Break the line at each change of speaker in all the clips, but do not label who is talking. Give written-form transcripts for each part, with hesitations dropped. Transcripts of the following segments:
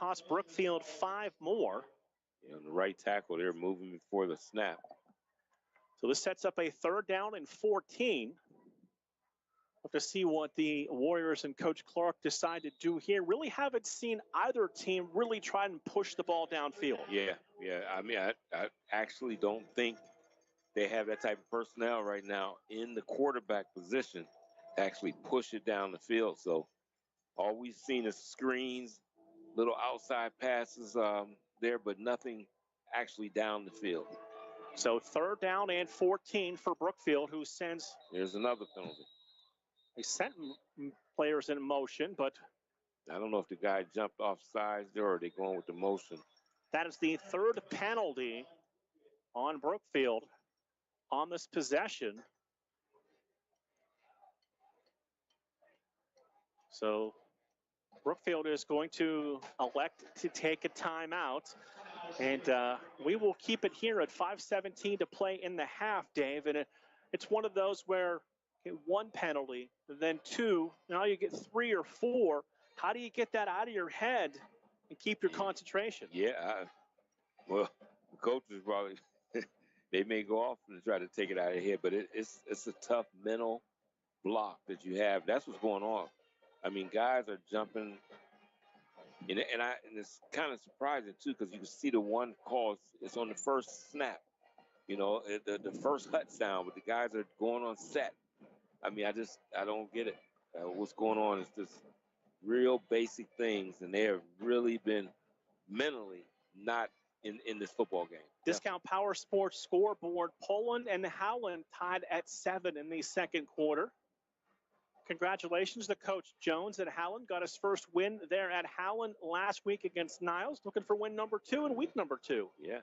cost Brookfield 5 more.
On the right tackle, they're moving before the snap.
So this sets up a 3rd down and 14. We'll have to see what the Warriors and Coach Clark decide to do here. Really haven't seen either team really try and push the ball downfield.
Yeah. I mean, I actually don't think they have that type of personnel right now in the quarterback position to actually push it down the field. So all we've seen is screens, little outside passes there, but nothing actually down the field.
So 3rd down and 14 for Brookfield, who sends.
There's another penalty.
They sent players in motion, but
I don't know if the guy jumped off sides there or they're going with the motion.
That is the 3rd penalty on Brookfield on this possession. So Brookfield is going to elect to take a timeout. And we will keep it here at 5:17 to play in the half, Dave. And it's one of those where one penalty, then 2, now you get 3 or 4. How do you get that out of your head and keep your concentration?
Yeah, well, the coaches probably, they may go off and try to take it out of your head, but it's a tough mental block that you have. That's what's going on. I mean, guys are jumping, and it's kind of surprising, too, because you can see the one call, it's on the first snap, the first hut sound, but the guys are going on set. I mean, I don't get it. What's going on is just real basic things, and they have really been mentally not in this football game.
Discount Power Sports scoreboard, Poland and Howland tied at 7 in the second quarter. Congratulations to Coach Jones at Howland. Got his first win there at Howland last week against Niles. Looking for win number 2 in week number 2.
Yeah.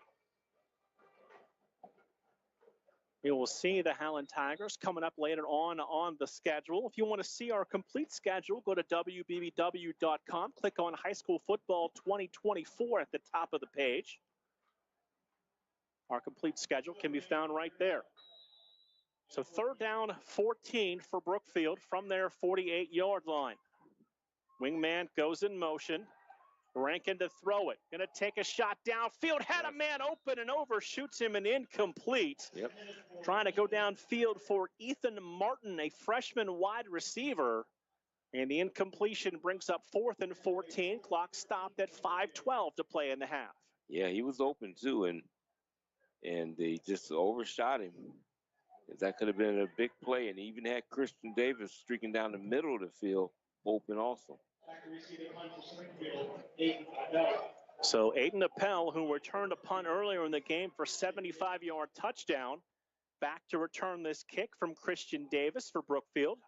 We will see the Howland Tigers coming up later on the schedule. If you want to see our complete schedule, go to WBBW.com. Click on High School Football 2024 at the top of the page. Our complete schedule can be found right there. So 3rd down, 14 for Brookfield from their 48-yard line. Wingman goes in motion. Rankin to throw it. Going to take a shot downfield. Had a man open and overshoots him and incomplete.
Yep.
Trying to go downfield for Ethan Martin, a freshman wide receiver. And the incompletion brings up 4th and 14. Clock stopped at 5:12 to play in the half.
Yeah, he was open too, and they just overshot him. That could have been a big play, and he even had Christian Davis streaking down the middle of the field open also.
So Aiden Appel, who returned a punt earlier in the game for 75-yard touchdown, back to return this kick from Christian Davis for Brookfield.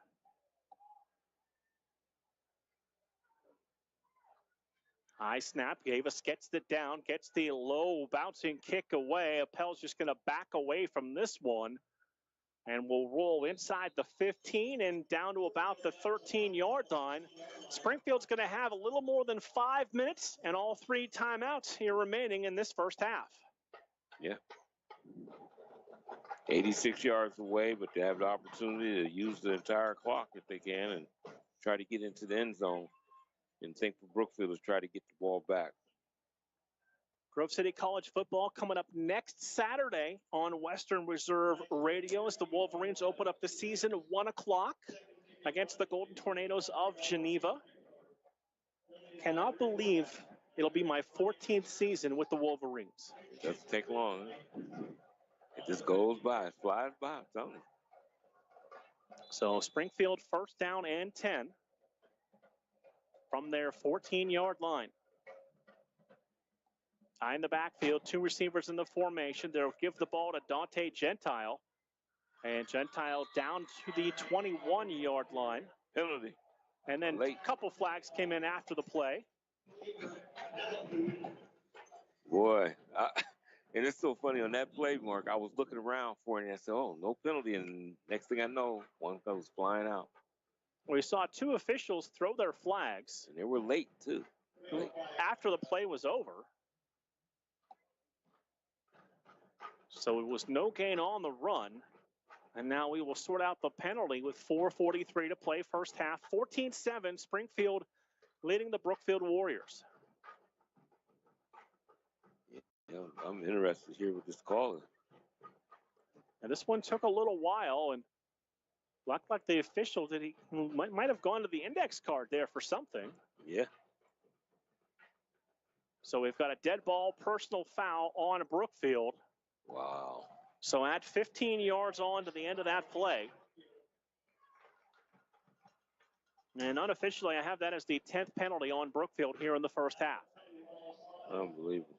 High snap, Davis gets it down, gets the low bouncing kick away. Appel's just going to back away from this one. And will roll inside the 15 and down to about the 13-yard line. Springfield's going to have a little more than 5 minutes and all 3 timeouts here remaining in this first half.
Yeah. 86 yards away, but they have the opportunity to use the entire clock if they can and try to get into the end zone. And think for Brookfield is try to get the ball back.
Grove City College football coming up next Saturday on Western Reserve Radio as the Wolverines open up the season at 1 o'clock against the Golden Tornadoes of Geneva. Cannot believe it'll be my 14th season with the Wolverines.
It doesn't take long. It just goes by. It flies by, I'm telling you.
So Springfield 1st down and 10 from their 14-yard line. High in the backfield, 2 receivers in the formation. They'll give the ball to Dante Gentile. And Gentile down to the 21-yard line.
Penalty.
And then a couple flags came in after the play.
Boy, and it's so funny. On that play, Mark, I was looking around for it, and I said, oh, no penalty. And next thing I know, one goes flying out.
We saw 2 officials throw their flags.
And they were late, too.
After the play was over. So it was no gain on the run. And now we will sort out the penalty with 4:43 to play first half. 14-7, Springfield leading the Brookfield Warriors.
Yeah, I'm interested to hear what this call is.
And this one took a little while, and looked like the official might have gone to the index card there for something.
Yeah.
So we've got a dead ball personal foul on Brookfield.
Wow.
So add 15 yards on to the end of that play. And unofficially, I have that as the 10th penalty on Brookfield here in the first half.
Unbelievable.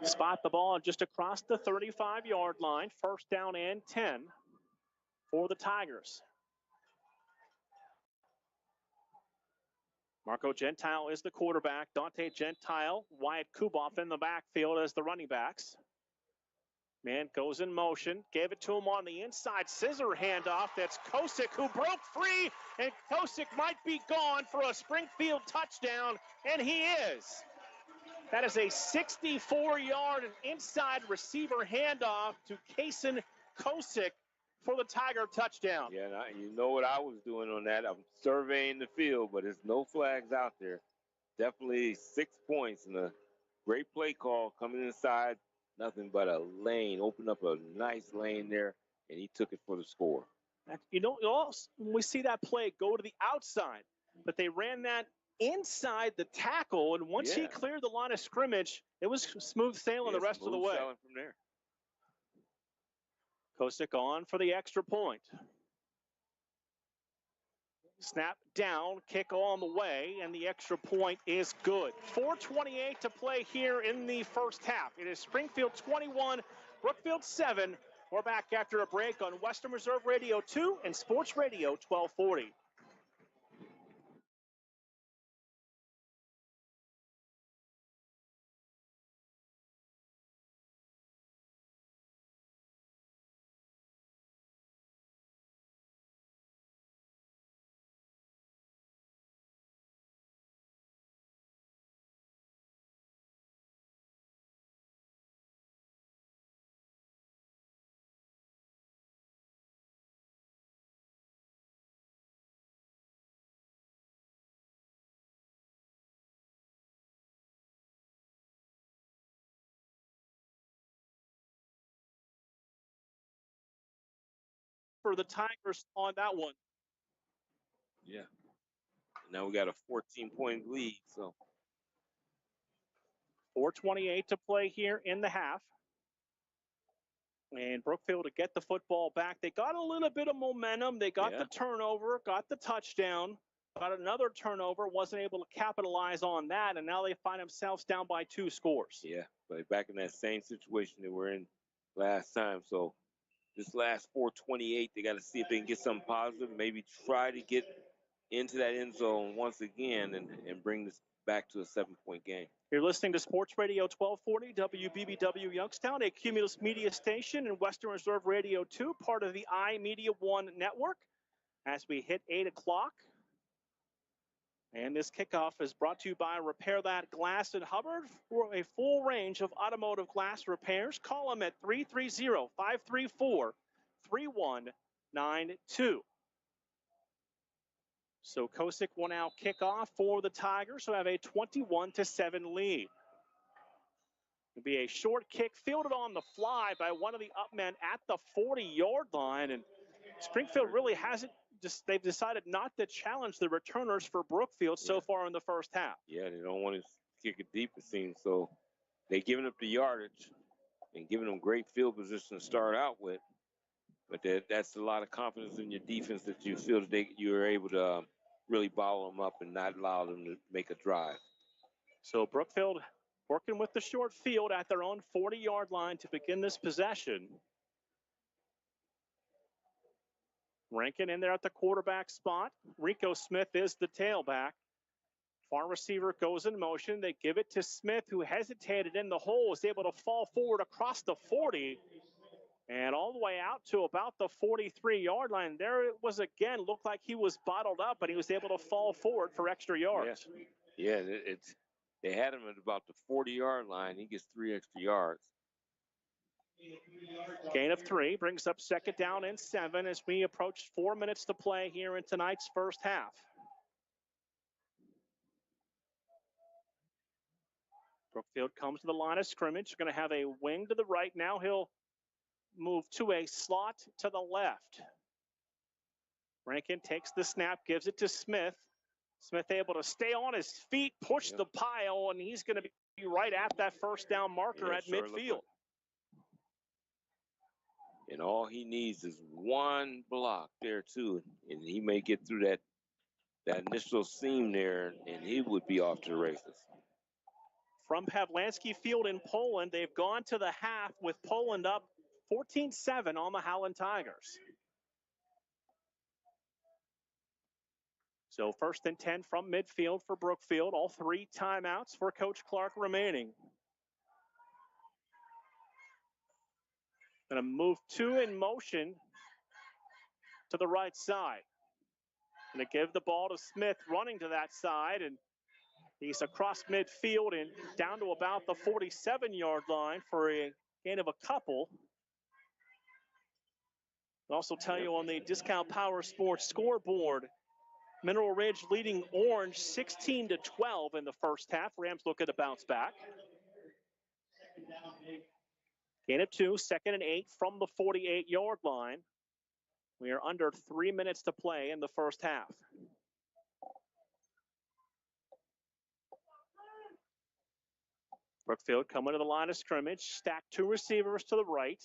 Spot the ball just across the 35-yard line. First down and 10 for the Tigers. Marco Gentile is the quarterback. Dante Gentile, Wyatt Kuboff in the backfield as the running backs. Man goes in motion, gave it to him on the inside. Scissor handoff. That's Kosick who broke free, and Kosick might be gone for a Springfield touchdown, and he is. That is a 64-yard inside receiver handoff to Kason Kosick for the Tiger touchdown.
Yeah, you know what I was doing on that. I'm surveying the field, but there's no flags out there. Definitely 6 points and a great play call coming inside. Nothing but a lane. Opened up a nice lane there, and he took it for the score.
You know, when we see that play go to the outside, but they ran that inside the tackle, and once he cleared the line of scrimmage, it was smooth sailing the rest of the way.
Sailing from there.
Kosick on for the extra point. Snap down, kick on the way, and the extra point is good. 4:28 to play here in the first half. It is Springfield 21, Brookfield 7. We're back after a break on Western Reserve Radio 2 and Sports Radio 1240. For the Tigers on that one.
Yeah. Now we got a 14-point lead, so
4:28 to play here in the half. And Brookfield to get the football back. They got a little bit of momentum. They got the turnover, got the touchdown, got another turnover, wasn't able to capitalize on that, and now they find themselves down by 2 scores.
Yeah, but back in that same situation that we're in last time. So this last 4:28, they got to see if they can get something positive, maybe try to get into that end zone once again and bring this back to a 7-point game.
You're listening to Sports Radio 1240, WBBW Youngstown, a Cumulus Media station, and Western Reserve Radio 2, part of the iMedia1 network. As we hit 8 o'clock, and this kickoff is brought to you by Repair That Glass in Hubbard. For a full range of automotive glass repairs, call them at 330-534-3192. So Kosick will now kick off for the Tigers, who have a 21-7 lead. It'll be a short kick fielded on the fly by one of the up men at the 40-yard line. And Springfield really hasn't, they've decided not to challenge the returners for Brookfield so far in the first half.
Yeah, they don't want to kick it deep, it seems. So they're giving up the yardage and giving them great field position to start out with. But that's a lot of confidence in your defense that you feel that you're able to really bottle them up and not allow them to make a drive.
So Brookfield working with the short field at their own 40-yard line to begin this possession. Rankin in there at the quarterback spot. Rico Smith is the tailback. Far receiver goes in motion. They give it to Smith, who hesitated in the hole, was able to fall forward across the 40 and all the way out to about the 43-yard line. There it was again. Looked like he was bottled up, but he was able to fall forward for extra yards.
Yeah, they had him at about the 40-yard line. He gets 3 extra yards.
Gain of 3 brings up second down and 7 as we approach 4 minutes to play here in tonight's first half. Brookfield comes to the line of scrimmage. Going to have a wing to the right. Now he'll move to a slot to the left. Rankin takes the snap, gives it to Smith. Smith able to stay on his feet, push the pile, and he's going to be right at that first down marker at midfield.
And all he needs is one block there, too. And he may get through that initial seam there, and he would be off to the races.
From Pawlanski Field in Poland, they've gone to the half with Poland up 14-7 on the Howland Tigers. So 1st and 10 from midfield for Brookfield. All 3 timeouts for Coach Clark remaining. Going to move 2 in motion to the right side. Going to give the ball to Smith running to that side, and he's across midfield and down to about the 47-yard line for a gain of a couple. I'll also tell you on the Discount Power Sports scoreboard, Mineral Ridge leading Orange 16-12 in the first half. Rams looking to bounce back. Gain of 2, 2nd and 8 from the 48-yard line. We are under 3 minutes to play in the first half. Brookfield coming to the line of scrimmage, stack 2 receivers to the right.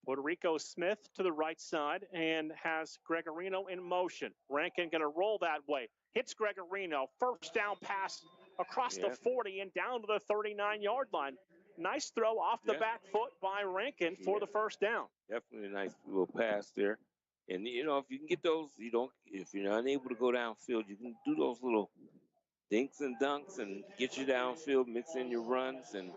Puerto Rico Smith to the right side and has Gregorino in motion. Rankin going to roll that way. Hits Gregorino. First down pass across the 40 and down to the 39-yard line. Nice throw off the back foot by Rankin for the first down.
Definitely a nice little pass there. And, you know, if you can get those, if you're unable to go downfield, you can do those little dinks and dunks and get you downfield, mix in your runs, and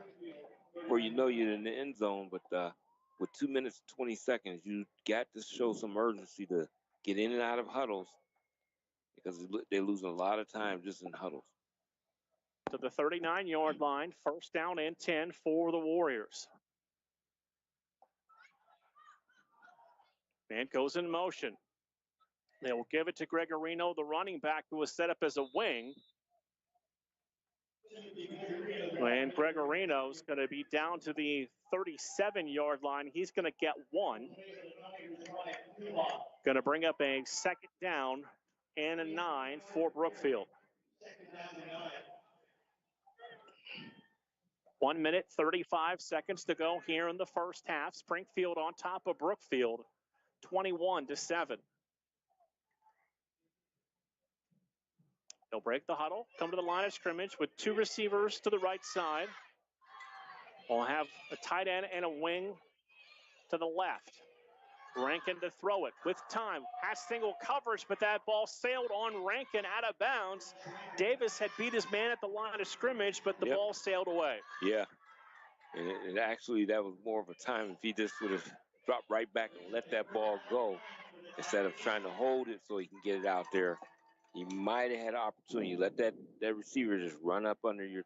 before you know you're in the end zone. But with 2 minutes and 20 seconds, you got to show some urgency to get in and out of huddles because they're losing a lot of time just in huddles.
To the 39-yard line, first down and 10 for the Warriors. Man goes in motion. They will give it to Gregorino, the running back, who was set up as a wing. And Gregorino's going to be down to the 37-yard line. He's going to get 1. Going to bring up a 2nd down and a 9 for Brookfield. 1 minute, 35 seconds to go here in the first half. Springfield on top of Brookfield, 21-7. They'll break the huddle, come to the line of scrimmage with 2 receivers to the right side. We'll have a tight end and a wing to the left. Rankin to throw it with time. Has single coverage, but that ball sailed on Rankin out of bounds. Davis had beat his man at the line of scrimmage, but the ball sailed away.
Yeah, and actually that was more of a time if he just would have dropped right back and let that ball go instead of trying to hold it so he can get it out there. He might have had an opportunity. Let that receiver just run up under your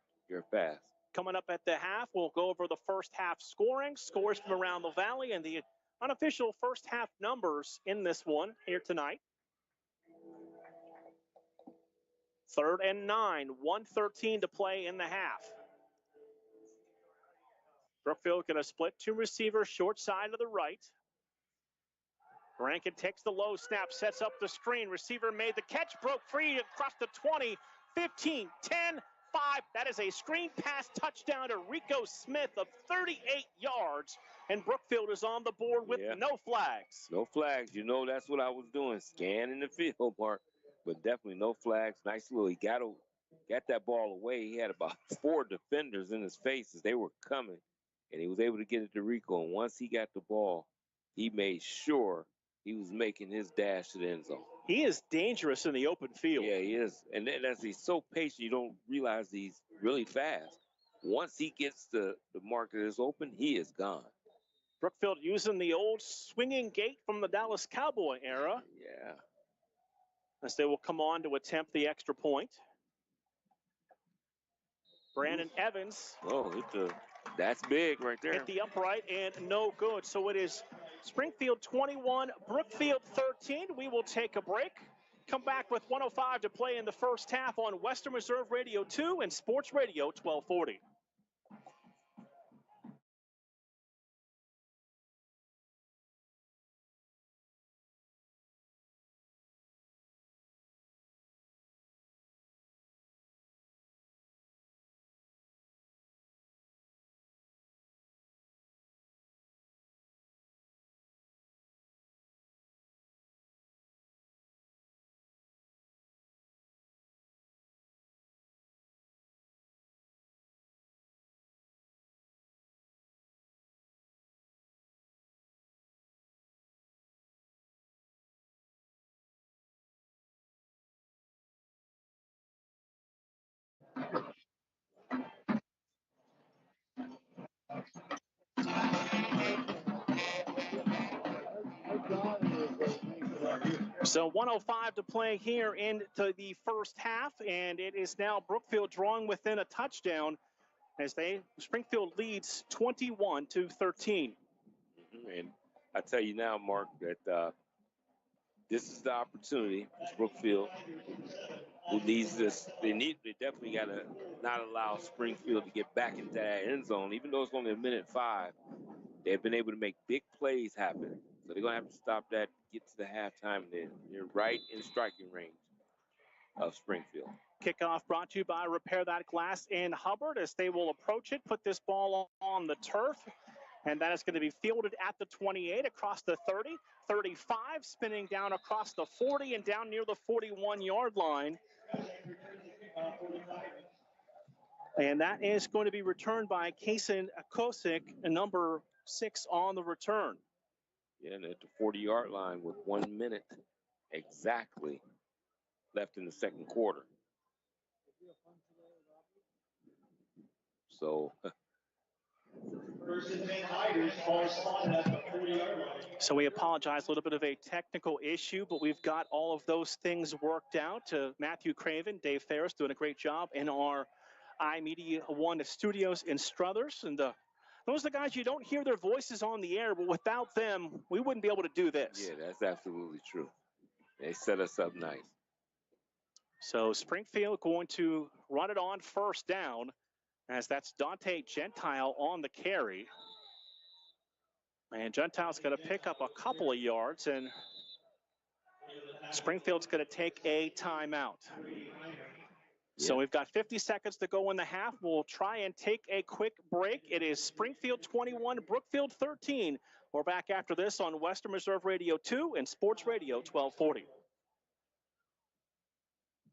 pass.
Coming up at the half, we'll go over the first half scoring, scores from around the valley, and the unofficial first half numbers in this one here tonight. 3rd and 9, 1:13 to play in the half. Brookfield going to split 2 receivers short side to the right. Rankin takes the low snap, sets up the screen. Receiver made the catch, broke free across the 20, 15, 10, 5. That is a screen pass touchdown to Rico Smith of 38 yards. And Brookfield is on the board with no flags.
No flags. You know, that's what I was doing, scanning the field, Mark. But definitely no flags. Nice little, he got that ball away. He had about 4 defenders in his face as they were coming. And he was able to get it to Rico. And once he got the ball, he made sure he was making his dash to the end zone.
He is dangerous in the open field.
Yeah, he is. And as he's so patient, you don't realize he's really fast. Once he gets the mark that is open, he is gone.
Brookfield using the old swinging gate from the Dallas Cowboy era.
Yeah.
As they will come on to attempt the extra point. Brandon Evans.
Oh, that's big right there.
Hit the upright and no good. So it is Springfield 21, Brookfield 13. We will take a break. Come back with 1:05 to play in the first half on Western Reserve Radio 2 and Sports Radio 1240. So 1:05 to play here into the first half, and it is now Brookfield drawing within a touchdown as Springfield leads 21-13.
And I tell you now, Mark, that this is the opportunity for Brookfield, who needs this. They definitely got to not allow Springfield to get back into that end zone, even though it's only 1:05. They've been able to make big plays happen. So they're going to have to stop that, get to the halftime, and they're right in striking range of Springfield.
Kickoff brought to you by Repair That Glass in Hubbard as they will approach it, put this ball on the turf, and that is going to be fielded at the 28, across the 30, 35, spinning down across the 40 and down near the 41-yard line. And that is going to be returned by Kason Kosick, number 6 on the return.
Yeah, and at the 40-yard line with 1 minute exactly left in the second quarter. So
we apologize, a little bit of a technical issue, but we've got all of those things worked out. Matthew Craven, Dave Ferris doing a great job in our iMedia1 studios in Struthers. And those are the guys, you don't hear their voices on the air, but without them, we wouldn't be able to do this.
Yeah, that's absolutely true. They set us up nice.
So Springfield going to run it on first down, as that's Dante Gentile on the carry. And Gentile's going to pick up a couple of yards, and Springfield's going to take a timeout. So we've got 50 seconds to go in the half. We'll try and take a quick break. It is Springfield 21, Brookfield 13. We're back after this on Western Reserve Radio 2 and Sports Radio 1240.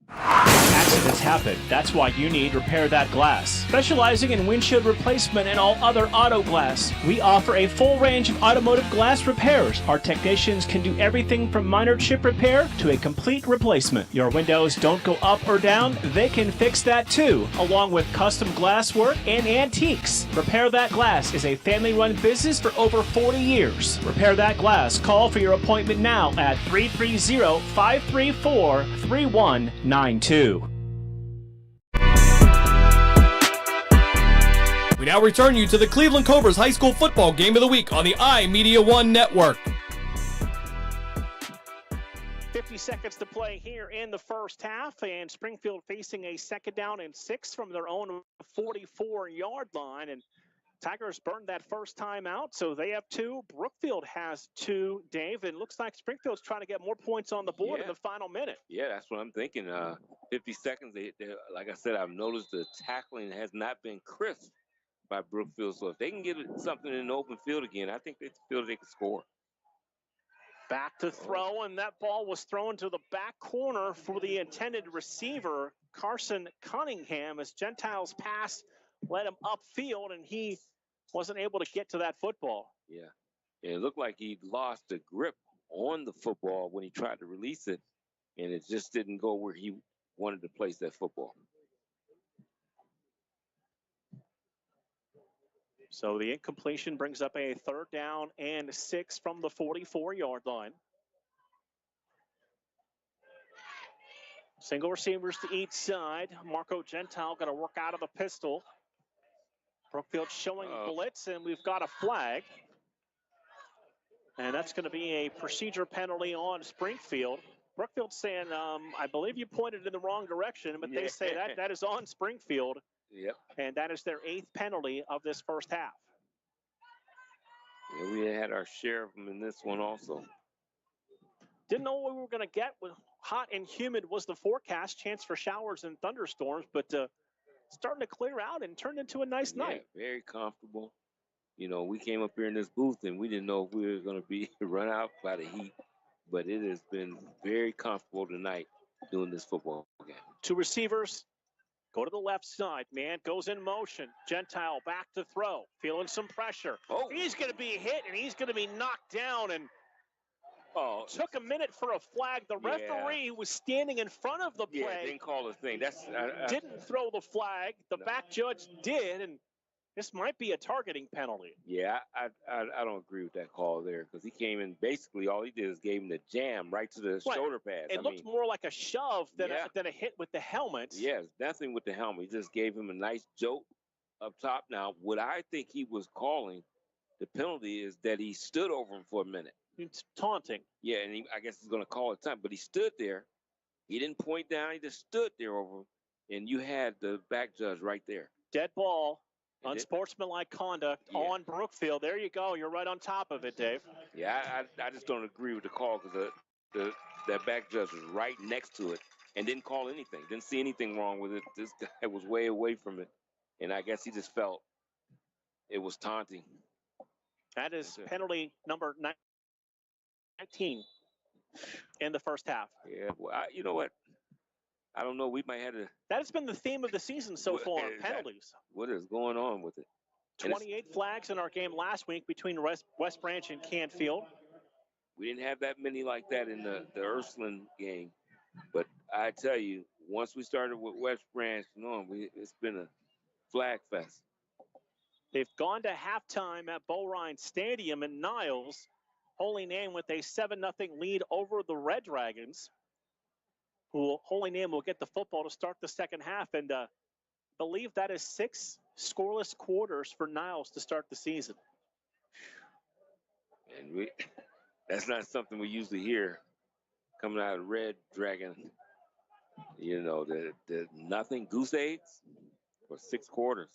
Accidents happen. That's why you need Repair That Glass. Specializing in windshield replacement and all other auto glass, we offer a full range of automotive glass repairs. Our technicians can do everything from minor chip repair to a complete replacement. Your windows don't go up or down, they can fix that too, along with custom glass work and antiques. Repair That Glass is a family-run business for over 40 years. Repair That Glass. Call for your appointment now at 330-534-3192.
We now return you to the Cleveland Cobras High School Football Game of the Week on the iMedia1 Network.
50 seconds to play here in the first half, and Springfield facing a 2nd down and 6 from their own 44-yard line. And Tigers burned that first time out, so they have 2. Brookfield has 2, Dave. And it looks like Springfield's trying to get more points on the board in the final minute.
Yeah, that's what I'm thinking. 50 seconds, like I said, I've noticed the tackling has not been crisp by Brookfield. So if they can get something in the open field again, I think they feel they can score.
Back to throw, and that ball was thrown to the back corner for the intended receiver, Carson Cunningham, as Gentile's pass led him upfield, and he wasn't able to get to that football.
Yeah, it looked like he lost the grip on the football when he tried to release it, and it just didn't go where he wanted to place that football.
So the incompletion brings up a 3rd down and 6 from the 44-yard line. Single receivers to each side. Marco Gentile going to work out of the pistol. Brookfield showing blitz, and we've got a flag. And that's going to be a procedure penalty on Springfield. Brookfield saying, I believe you pointed in the wrong direction, but they say that is on Springfield.
Yep.
And that is their 8th penalty of this first half.
Yeah, we had our share of them in this one also.
Didn't know what we were going to get. Hot and humid was the forecast. Chance for showers and thunderstorms, but starting to clear out and turned into a nice night.
Very comfortable. You know, we came up here in this booth and we didn't know if we were going to be run out by the heat, but it has been very comfortable tonight doing this football game.
2 receivers. Go to the left side. Man goes in motion. Gentile back to throw. Feeling some pressure.
Oh.
He's going to be hit, and he's going to be knocked down. And took a minute for a flag. The referee was standing in front of the play.
Yeah, didn't call a thing.
Didn't throw the flag. The back judge did, and This might be a targeting penalty.
Yeah, I don't agree with that call there because he came in, basically all he did is gave him the jam right to the shoulder pads.
It looked more like a shove than, a hit with the helmet.
Yes, nothing with the helmet. He just gave him a nice jolt up top. Now, what I think he was calling the penalty is that he stood over him for a minute.
It's taunting.
Yeah, and I guess he's going to call it time. But he stood there. He didn't point down. He just stood there over him. And you had the back judge right there.
Dead ball. Unsportsmanlike conduct on Brookfield. There you go. You're right on top of it, Dave.
Yeah, I just don't agree with the call because that back judge was right next to it and didn't call anything. Didn't see anything wrong with it. This guy was way away from it. And I guess he just felt it was taunting.
That is penalty number 19 in the first half.
Yeah, well, you know what? I don't know. We might have to.
That has been the theme of the season so far, penalties.
What is going on with it?
28 flags in our game last week between West Branch and Canfield.
We didn't have that many like that in the Ursuline game. But I tell you, once we started with West Branch, it's been a flag fest.
They've gone to halftime at Bowrine Stadium in Niles. Holy Name with a 7-0 lead over the Red Dragons. Holy Name will get the football to start the second half, and believe that is 6 scoreless quarters for Niles to start the season.
And that's not something we usually hear coming out of Red Dragon. The nothing goose eggs for 6 quarters.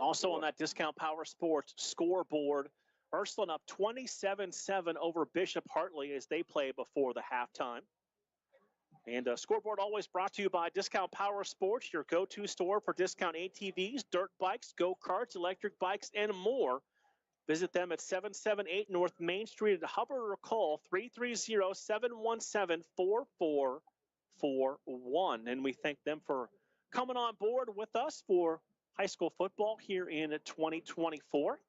Also on that Discount Power Sports scoreboard, Ursuline up 27-7 over Bishop Hartley as they play before the halftime. And scoreboard always brought to you by Discount Power Sports, your go-to store for discount ATVs, dirt bikes, go-karts, electric bikes, and more. Visit them at 778 North Main Street at Hubbard or call 330-717-4441. And we thank them for coming on board with us for high school football here in 2024.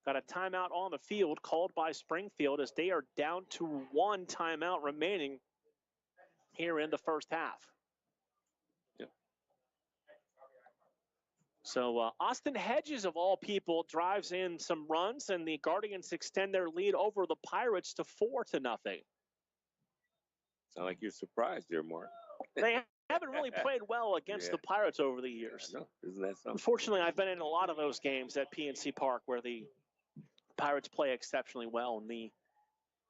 Got a timeout on the field called by Springfield as they are down to 1 timeout remaining here in the first half.
Yep.
So Austin Hedges, of all people, drives in some runs, and the Guardians extend their lead over the Pirates to 4-0.
Sound like you're surprised there, Mark.
They haven't really played well against the Pirates over the years.
No, isn't that something?
Unfortunately, I've been in a lot of those games at PNC Park where the Pirates play exceptionally well, and the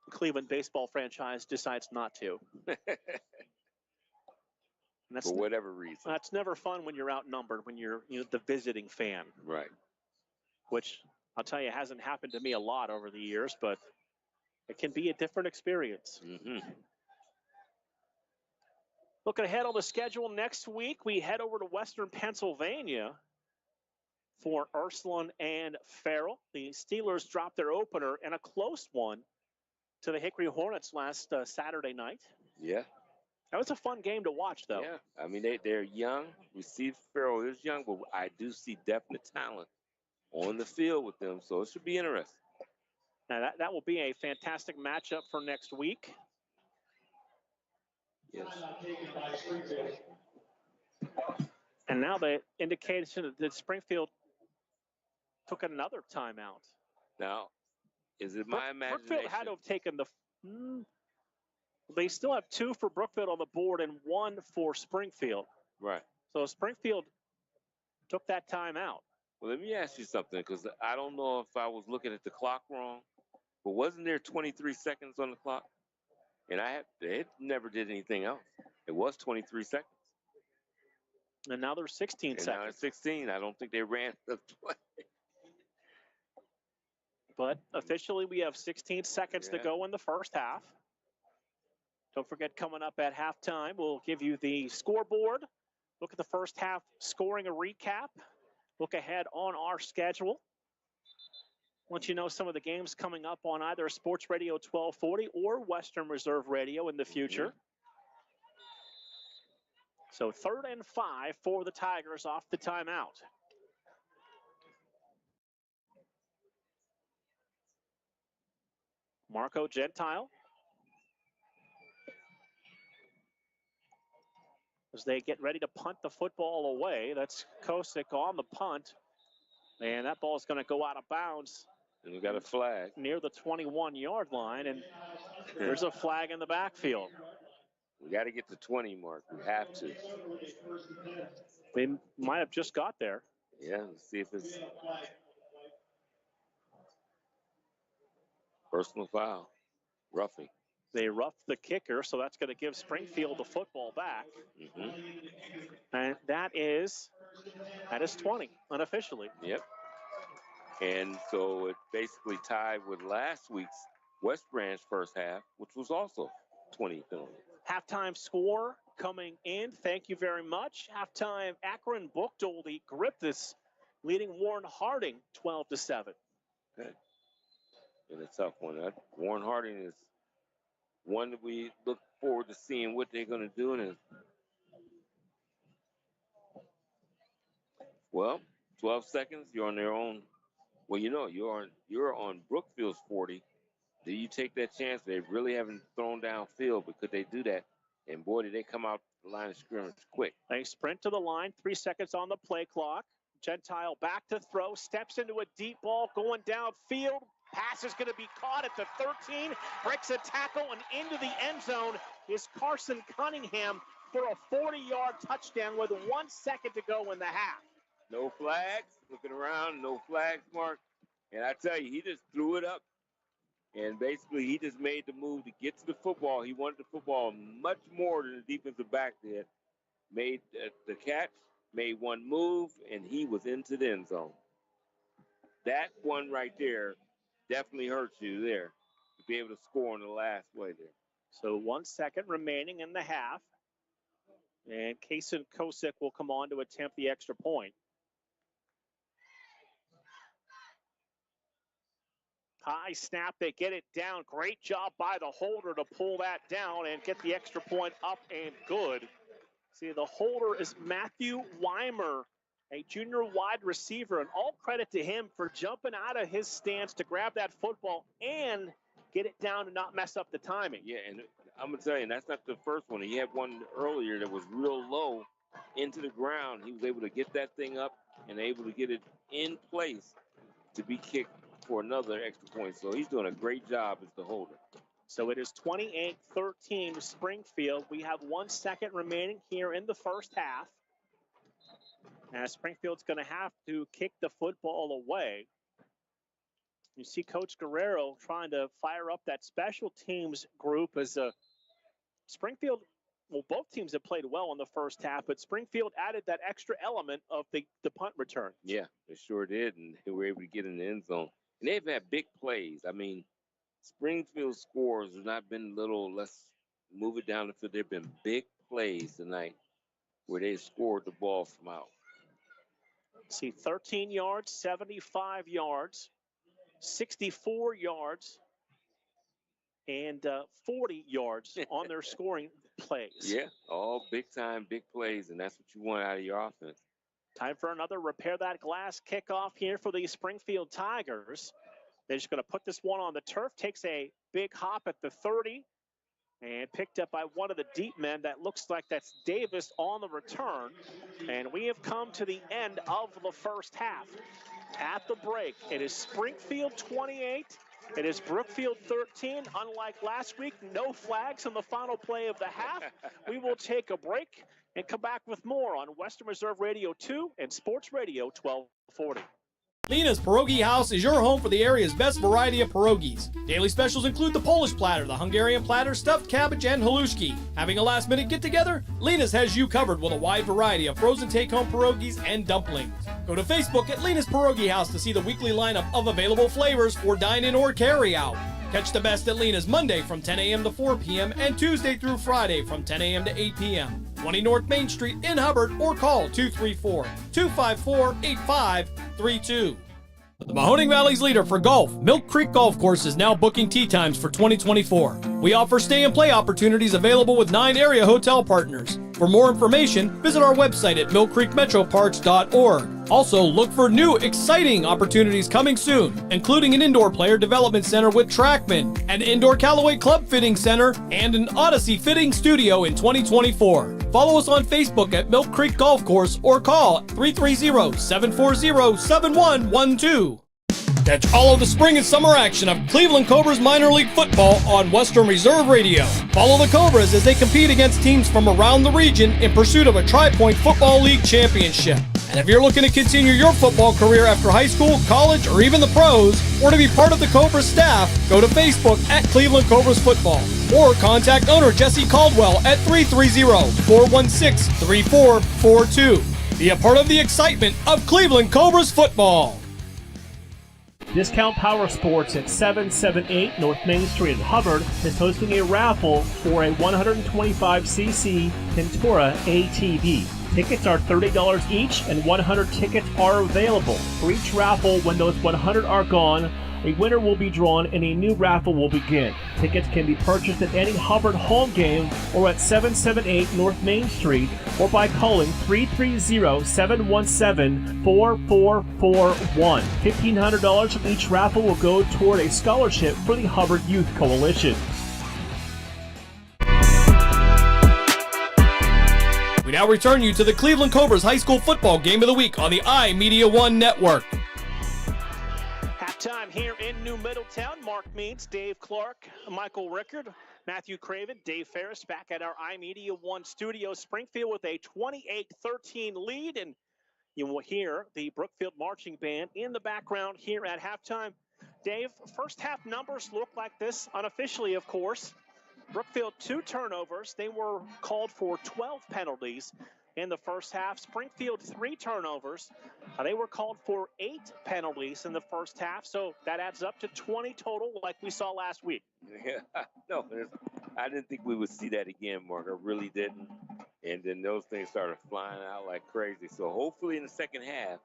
Cleveland baseball franchise decides not to.
For whatever reason.
That's never fun when you're outnumbered, when you're the visiting fan.
Right.
Which I'll tell you hasn't happened to me a lot over the years, but it can be a different experience.
Mm-hmm.
Looking ahead on the schedule next week, we head over to Western Pennsylvania for Ursuline and Farrell. The Steelers dropped their opener and a close one to the Hickory Hornets last Saturday night.
Yeah.
That was a fun game to watch, though.
Yeah. I mean, they're young. We see Farrell is young, but I do see definite talent on the field with them, so it should be interesting.
Now, that will be a fantastic matchup for next week.
Yes.
And now the indication that Springfield took another timeout.
Now, is it my imagination?
Brookfield had to have taken they still have 2 for Brookfield on the board and 1 for Springfield.
Right.
So Springfield took that timeout.
Well, let me ask you something, because I don't know if I was looking at the clock wrong, but wasn't there 23 seconds on the clock? And it never did anything else. It was 23 seconds.
And now there's 16 seconds.
Now it's 16. I don't think they ran the play.
But officially, we have 16 seconds to go in the first half. Don't forget, coming up at halftime, we'll give you the scoreboard. Look at the first half scoring, a recap. Look ahead on our schedule. Let you know some of the games coming up on either Sports Radio 1240 or Western Reserve Radio in the future. So 3rd and 5 for the Tigers off the timeout. Marco Gentile. As they get ready to punt the football away. That's Kosick on the punt. And that ball is going to go out of bounds.
And we got a flag.
Near the 21-yard line, and there's a flag in the backfield.
We got to get the 20 mark. We have to.
They might have just got there.
Yeah, let's see if it's personal foul. Roughing.
They roughed the kicker, so that's going to give Springfield the football back. And that is 20, unofficially.
Yep. And so it basically tied with last week's West Branch first half, which was also 20 penalties.
Halftime score coming in. Thank you very much. Halftime, Akron Buchdold gripped this, leading Warren Harding 12-7.
Okay. And a tough one. Warren Harding is one that we look forward to seeing what they're going to do. And well, 12 seconds, you're on their own. Well, you know, you're on Brookfield's 40. Do you take that chance? They really haven't thrown downfield, but could they do that? And boy, did they come out the line of scrimmage quick.
They sprint to the line, 3 seconds on the play clock. Gentile back to throw, steps into a deep ball, going downfield. Pass is going to be caught at the 13, breaks a tackle, and into the end zone is Carson Cunningham for a 40-yard touchdown with 1 second to go in the half.
No flags, looking around, no flags, Mark. And I tell you, he just threw it up. And basically, he just made the move to get to the football. He wanted the football much more than the defensive back did. Made the catch, made one move, and he was into the end zone. That one right there definitely hurts you there to be able to score on the last play there.
So 1 second remaining in the half. And Kason Kosick will come on to attempt the extra point. High snap, they get it down. Great job by the holder to pull that down and get the extra point up and good. See, the holder is Matthew Weimer, a junior wide receiver, and all credit to him for jumping out of his stance to grab that football and get it down and not mess up the timing.
Yeah, and I'm going to tell you, that's not the first one. He had one earlier that was real low into the ground. He was able to get that thing up and able to get it in place to be kicked for another extra point. So he's doing a great job as the holder.
So it is 28-13 Springfield. We have 1 second remaining here in the first half. And Springfield's going to have to kick the football away. You see Coach Guerrero trying to fire up that special teams group as Springfield, well, both teams have played well in the first half, but Springfield added that extra element of the punt return.
Yeah, they sure did, and they were able to get in the end zone. And they've had big plays. I mean, Springfield's scores have not been little, let's move it down the field. They've been big plays tonight where they scored the ball from out.
See, 13 yards, 75 yards, 64 yards, and 40 yards on their scoring plays.
Yeah, all big-time, big plays, and that's what you want out of your offense.
Time for another repair that glass kickoff here for the Springfield Tigers. They're just going to put this one on the turf. Takes a big hop at the 30 and picked up by one of the deep men. That looks like that's Davis on the return. And we have come to the end of the first half. At the break, it is Springfield 28. It is Brookfield 13. Unlike last week, no flags on the final play of the half. We will take a break and come back with more on Western Reserve Radio 2 and Sports Radio 1240.
Lena's Pierogi House is your home for the area's best variety of pierogies. Daily specials include the Polish platter, the Hungarian platter, stuffed cabbage, and halushki. Having a last-minute get-together? Lena's has you covered with a wide variety of frozen take-home pierogies and dumplings. Go to Facebook at Lena's Pierogi House to see the weekly lineup of available flavors for dine-in or carry-out. Catch the best at Lena's Monday from 10 a.m. to 4 p.m. and Tuesday through Friday from 10 a.m. to 8 p.m. 20 North Main Street in Hubbard or call 234-254-8532. The Mahoning Valley's leader for golf, Milk Creek Golf Course, is now booking tee times for 2024. We offer stay and play opportunities available with 9 area hotel partners. For more information, visit our website at millcreekmetroparks.org. Also, look for new, exciting opportunities coming soon, including an indoor player development center with Trackman, an indoor Callaway club fitting center, and an Odyssey fitting studio in 2024. Follow us on Facebook at Milk Creek Golf Course or call 330-740-7112. Catch all of the spring and summer action of Cleveland Cobras minor league football on Western Reserve Radio. Follow the Cobras as they compete against teams from around the region in pursuit of a Tri-Point Football League championship. And if you're looking to continue your football career after high school, college, or even the pros, or to be part of the Cobras staff, go to Facebook at Cleveland Cobras Football or contact owner Jesse Caldwell at 330-416-3442. Be a part of the excitement of Cleveland Cobras football.
Discount Power Sports at 778 North Main Street in Hubbard is hosting a raffle for a 125cc Pintura ATV. Tickets are $30 each and 100 tickets are available. For each raffle, when those 100 are gone, a winner will be drawn and a new raffle will begin. Tickets can be purchased at any Hubbard home game or at 778 North Main Street or by calling 330-717-4441. $1,500 from each raffle will go toward a scholarship for the Hubbard Youth Coalition.
We now return you to the Cleveland Cobras High School Football Game of the Week on the iMedia1 Network.
Halftime here in New Middletown. Mark Means, Dave Clark, Michael Rickard, Matthew Craven, Dave Ferris back at our iMedia1 studio. Springfield with a 28-13 lead, and you will hear the Brookfield Marching Band in the background here at halftime. Dave, first half numbers look like this, unofficially, of course. Brookfield 2 turnovers. They were called for 12 penalties in the first half. Springfield 3 turnovers. They were called for 8 penalties in the first half. So that adds up to 20 total like we saw last week.
Yeah, no, I didn't think we would see that again, Mark. I really didn't. And then those things started flying out like crazy. So hopefully in the second half,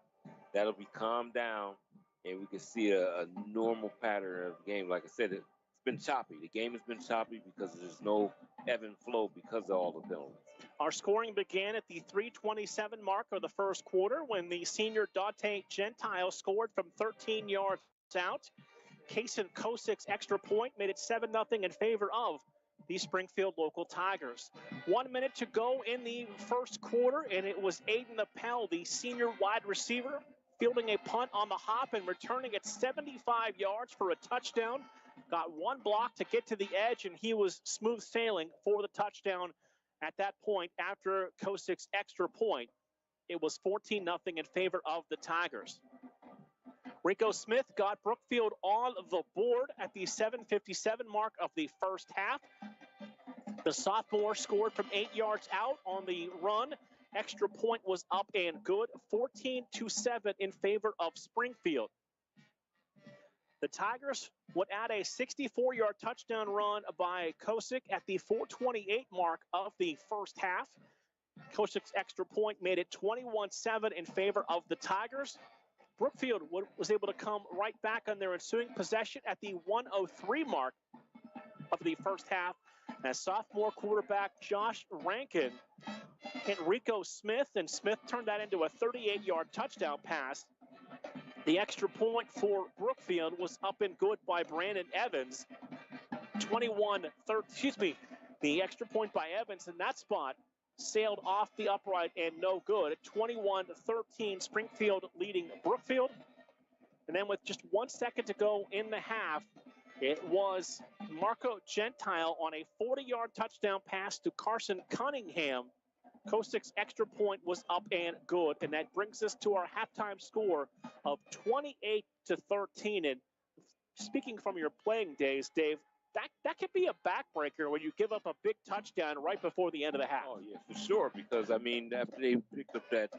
that'll be calmed down and we can see a normal pattern of the game. Like I said, it's been choppy. The game has been choppy because there's no ebb and flow because of all the penalties.
Our scoring began at the 3:27 mark of the first quarter when the senior Dante Gentile scored from 13 yards out. Kason Kosik's extra point made it 7-0 in favor of the Springfield local Tigers. 1 minute to go in the first quarter, and it was Aiden Appel, the senior wide receiver, fielding a punt on the hop and returning it 75 yards for a touchdown. Got one block to get to the edge, and he was smooth sailing for the touchdown at that point after Kosik's extra point. It was 14-0 in favor of the Tigers. Rico Smith got Brookfield on the board at the 7:57 mark of the first half. The sophomore scored from 8 yards out on the run. Extra point was up and good, 14-7 in favor of Springfield. The Tigers would add a 64-yard touchdown run by Kosik at the 4:28 mark of the first half. Kosik's extra point made it 21-7 in favor of the Tigers. Brookfield was able to come right back on their ensuing possession at the 1:03 mark of the first half as sophomore quarterback Josh Rankin hit Rico Smith, and Smith turned that into a 38-yard touchdown pass. The extra point for Brookfield was up and good by Brandon Evans. The extra point by Evans in that spot sailed off the upright and no good. 21-13, Springfield leading Brookfield. And then with just 1 second to go in the half, it was Marco Gentile on a 40-yard touchdown pass to Carson Cunningham. Kosik's extra point was up and good, and that brings us to our halftime score of 28-13. And speaking from your playing days, Dave, that could be a backbreaker when you give up a big touchdown right before the end of the half.
Oh, yeah, for sure, because, I mean, after they picked up that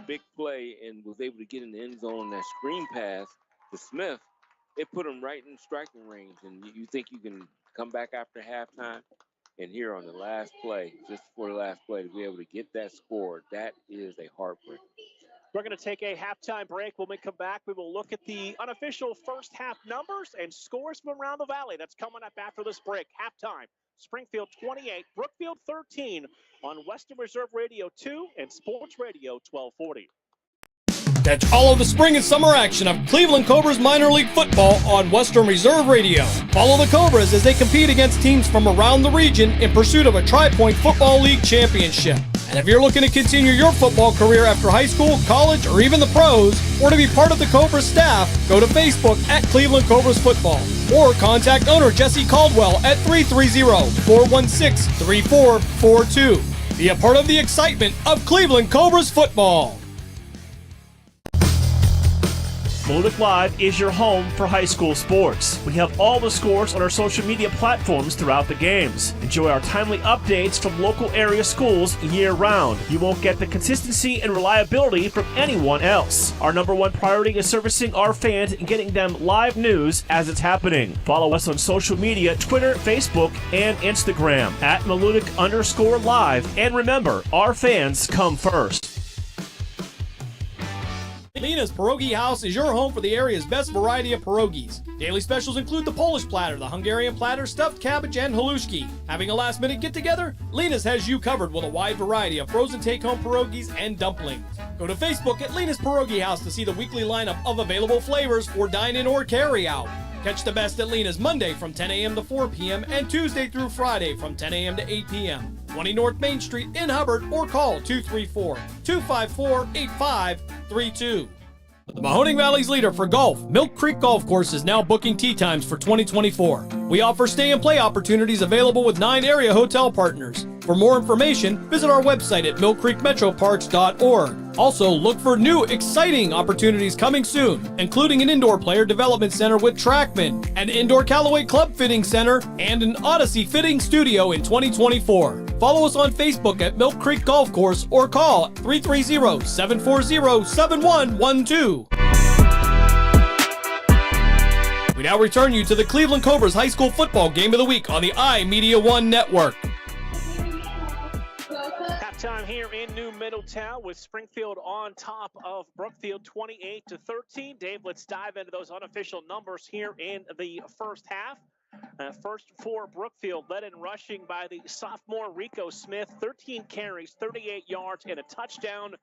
big play and was able to get in the end zone on that screen pass to Smith, it put them right in striking range. And you think you can come back after halftime? And here on the last play, just before the last play, to be able to get that score, that is a heartbreaker.
We're going to take a halftime break. When we come back, we will look at the unofficial first half numbers and scores from around the valley. That's coming up after this break. Halftime, Springfield 28, Brookfield 13 on Western Reserve Radio 2 and Sports Radio 1240.
Catch all of the spring and summer action of Cleveland Cobras minor league football on Western Reserve Radio. Follow the Cobras as they compete against teams from around the region in pursuit of a Tri-Point Football League championship. And if you're looking to continue your football career after high school, college, or even the pros, or to be part of the Cobras staff, go to Facebook at Cleveland Cobras Football, or contact owner Jesse Caldwell at 330-416-3442. Be a part of the excitement of Cleveland Cobras football.
Malutic Live is your home for high school sports. We have all the scores on our social media platforms throughout the games. Enjoy our timely updates from local area schools year-round. You won't get the consistency and reliability from anyone else. Our number one priority is servicing our fans and getting them live news as it's happening. Follow us on social media, Twitter, Facebook, and Instagram at Malutic_live. And remember, our fans come first.
Lena's Pierogi House is your home for the area's best variety of pierogies. Daily specials include the Polish platter, the Hungarian platter, stuffed cabbage, and halushki. Having a last-minute get-together? Lena's has you covered with a wide variety of frozen take-home pierogies and dumplings. Go to Facebook at Lena's Pierogi House to see the weekly lineup of available flavors for dine-in or carry-out. Catch the best at Lena's Monday from 10 a.m. to 4 p.m. and Tuesday through Friday from 10 a.m. to 8 p.m. 20 North Main Street in Hubbard, or call 234-254-8532. The Mahoning Valley's leader for golf, Milk Creek Golf Course, is now booking tee times for 2024. We offer stay and play opportunities available with 9 area hotel partners. For more information, visit our website at millcreekmetroparks.org. Also, look for new, exciting opportunities coming soon, including an indoor player development center with Trackman, an indoor Callaway Club Fitting Center, and an Odyssey Fitting Studio in 2024. Follow us on Facebook at Milk Creek Golf Course or call 330-740-7112. We now return you to the Cleveland Cobras High School Football Game of the Week on the iMedia1 Network.
Halftime here in New Middletown with Springfield on top of Brookfield 28-13. Dave, let's dive into those unofficial numbers here in the first half. First for Brookfield, led in rushing by the sophomore Rico Smith, 13 carries, 38 yards, and a touchdown.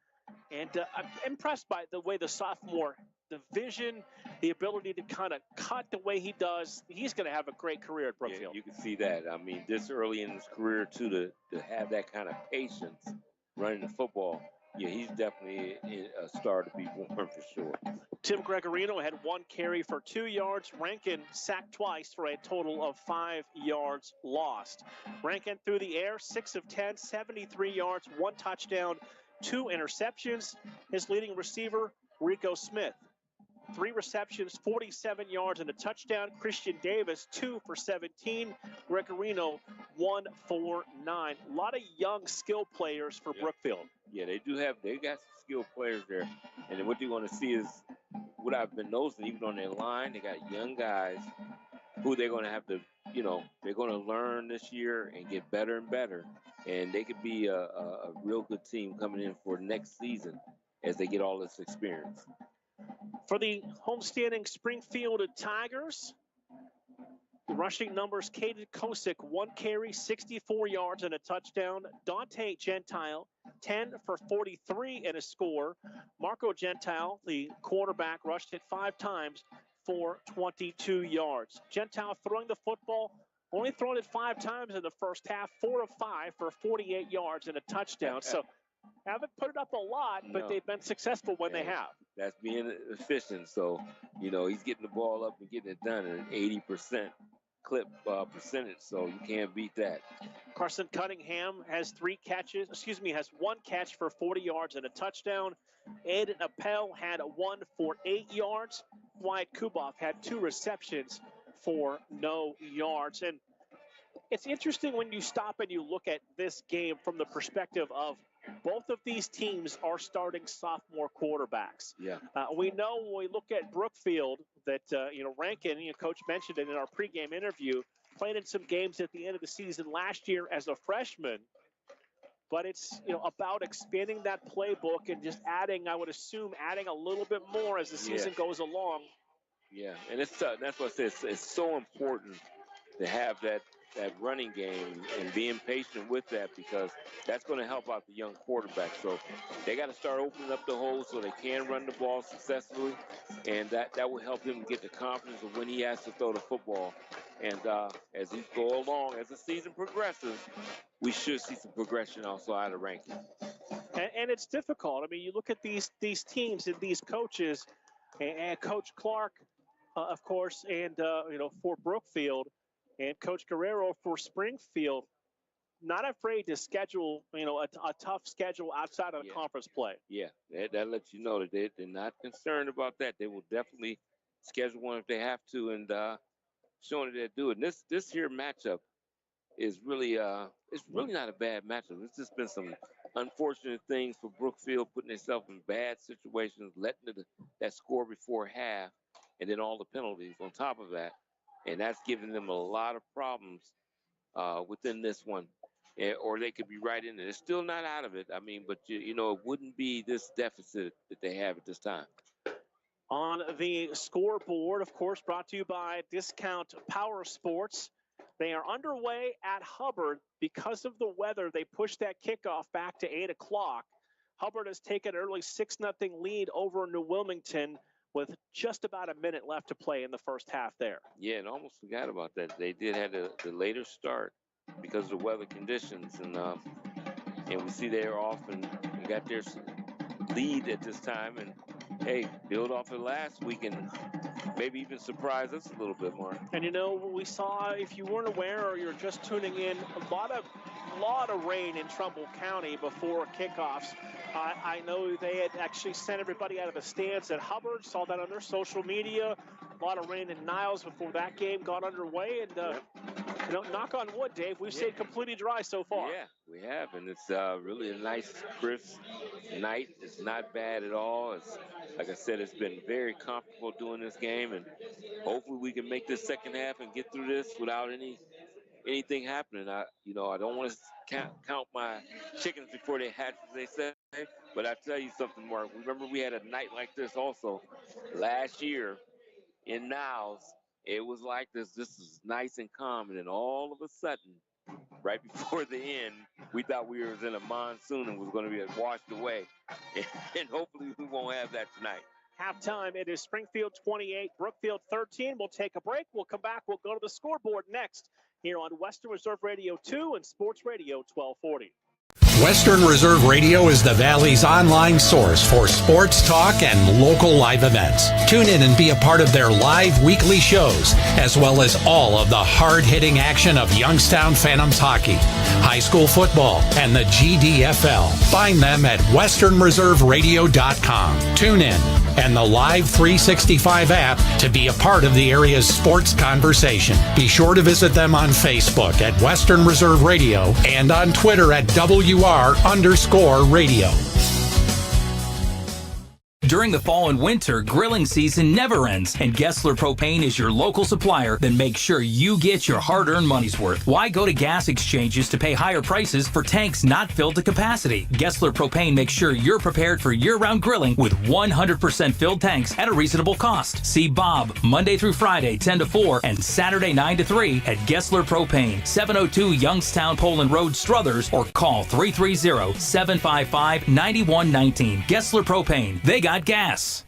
And I'm impressed by the way the sophomore, the vision, the ability to kind of cut the way he does. He's going to have a great career at Brookfield.
Yeah, you can see that. I mean, this early in his career, too, to have that kind of patience running the football. Yeah, he's definitely a star to be born for sure.
Tim Gregorino had 1 carry for 2 yards. Rankin sacked twice for a total of 5 yards lost. Rankin through the air, 6 of 10, 73 yards, 1 touchdown, 2 interceptions. His leading receiver, Rico Smith, 3 receptions, 47 yards, and a touchdown. Christian Davis, 2 for 17. Gregorino, 1 for 9. A lot of young skill players for Brookfield.
Yeah, they got some skilled players there. And then what you're going to see is what I've been noticing, even on their line, they got young guys who they're going to have to, they're going to learn this year and get better and better. And they could be a real good team coming in for next season as they get all this experience.
For the homestanding Springfield Tigers, the rushing numbers, Caden Kosick, 1 carry, 64 yards and a touchdown. Dante Gentile, 10 for 43 and a score. Marco Gentile, the quarterback, rushed it 5 times for 22 yards. Gentile throwing the football, only thrown it 5 times in the first half, 4 of 5 for 48 yards and a touchdown. So haven't put it up a lot, but they've been successful when they have.
That's being efficient. So, he's getting the ball up and getting it done at an 80% clip percentage, so you can't beat that.
Carson Cunningham has 1 catch for 40 yards and a touchdown. Aiden Appel had 1 for 8 yards. Wyatt Kuboff had 2 receptions for no yards. And it's interesting when you stop and you look at this game from the perspective of both of these teams are starting sophomore quarterbacks.
Yeah.
We know when we look at Brookfield that, Rankin, Coach mentioned it in our pregame interview, played in some games at the end of the season last year as a freshman. But it's, about expanding that playbook and just adding a little bit more as the season goes along.
Yeah, and that's what I say. It's so important to have that that running game and being patient with that, because that's going to help out the young quarterback. So they got to start opening up the holes so they can run the ball successfully, and that will help him get the confidence of when he has to throw the football. And as he go along, as the season progresses, we should see some progression also out of ranking.
And it's difficult. I mean, you look at these teams and these coaches, and Coach Clark, of course, and for Brookfield, and Coach Guerrero for Springfield. Not afraid to schedule, a tough schedule outside of the conference play.
Yeah, that lets you know that they're not concerned about that. They will definitely schedule one if they have to, and showing that they do it. And this here matchup is really it's really not a bad matchup. It's just been some unfortunate things for Brookfield, putting themselves in bad situations, letting that score before half, and then all the penalties on top of that, and that's giving them a lot of problems within this one. Or they could be right in it. They're still not out of it. I mean, but it wouldn't be this deficit that they have at this time.
On the scoreboard, of course, brought to you by Discount Power Sports. They are underway at Hubbard. Because of the weather, they pushed that kickoff back to 8 o'clock. Hubbard has taken an early 6-0 lead over New Wilmington with just about a minute left to play in the first half there.
Yeah, and almost forgot about that. They did have the later start because of the weather conditions, and we see they're off and got their lead at this time, and hey, build off of last week and maybe even surprise us a little bit more.
And we saw, if you weren't aware or you're just tuning in, a lot of rain in Trumbull County before kickoffs. I know they had actually sent everybody out of the stands at Hubbard, saw that on their social media. A lot of rain in Niles before that game got underway, and knock on wood, Dave, we've stayed completely dry so far.
Yeah, we have, and it's really a nice, crisp night. It's not bad at all. It's, like I said, it's been very comfortable doing this game, and hopefully we can make this second half and get through this without anything happening. I don't want to count my chickens before they hatch, as they say, but I tell you something, Mark. Remember we had a night like this also last year in Niles. It was like this. This is nice and calm, and then all of a sudden, right before the end, we thought we were in a monsoon and was going to be washed away. And hopefully we won't have that tonight.
Halftime, it is Springfield 28, Brookfield 13. We'll take a break. We'll come back. We'll go to the scoreboard next here on Western Reserve Radio 2 and Sports Radio 1240.
Western Reserve Radio is the Valley's online source for sports talk and local live events. Tune in and be a part of their live weekly shows, as well as all of the hard-hitting action of Youngstown Phantoms hockey, high school football, and the GDFL. Find them at westernreserveradio.com. Tune in and the Live 365 app to be a part of the area's sports conversation. Be sure to visit them on Facebook at Western Reserve Radio and on Twitter at WR_radio.
During the fall and winter, grilling season never ends, and Gessler Propane is your local supplier. Then make sure you get your hard-earned money's worth. Why go to gas exchanges to pay higher prices for tanks not filled to capacity? Gessler Propane makes sure you're prepared for year-round grilling with 100% filled tanks at a reasonable cost. See Bob Monday through Friday 10 to 4 and Saturday 9 to 3 at Gessler Propane, 702 Youngstown Poland Road, Struthers, or call 330-755-9119. Gessler Propane. They got gas.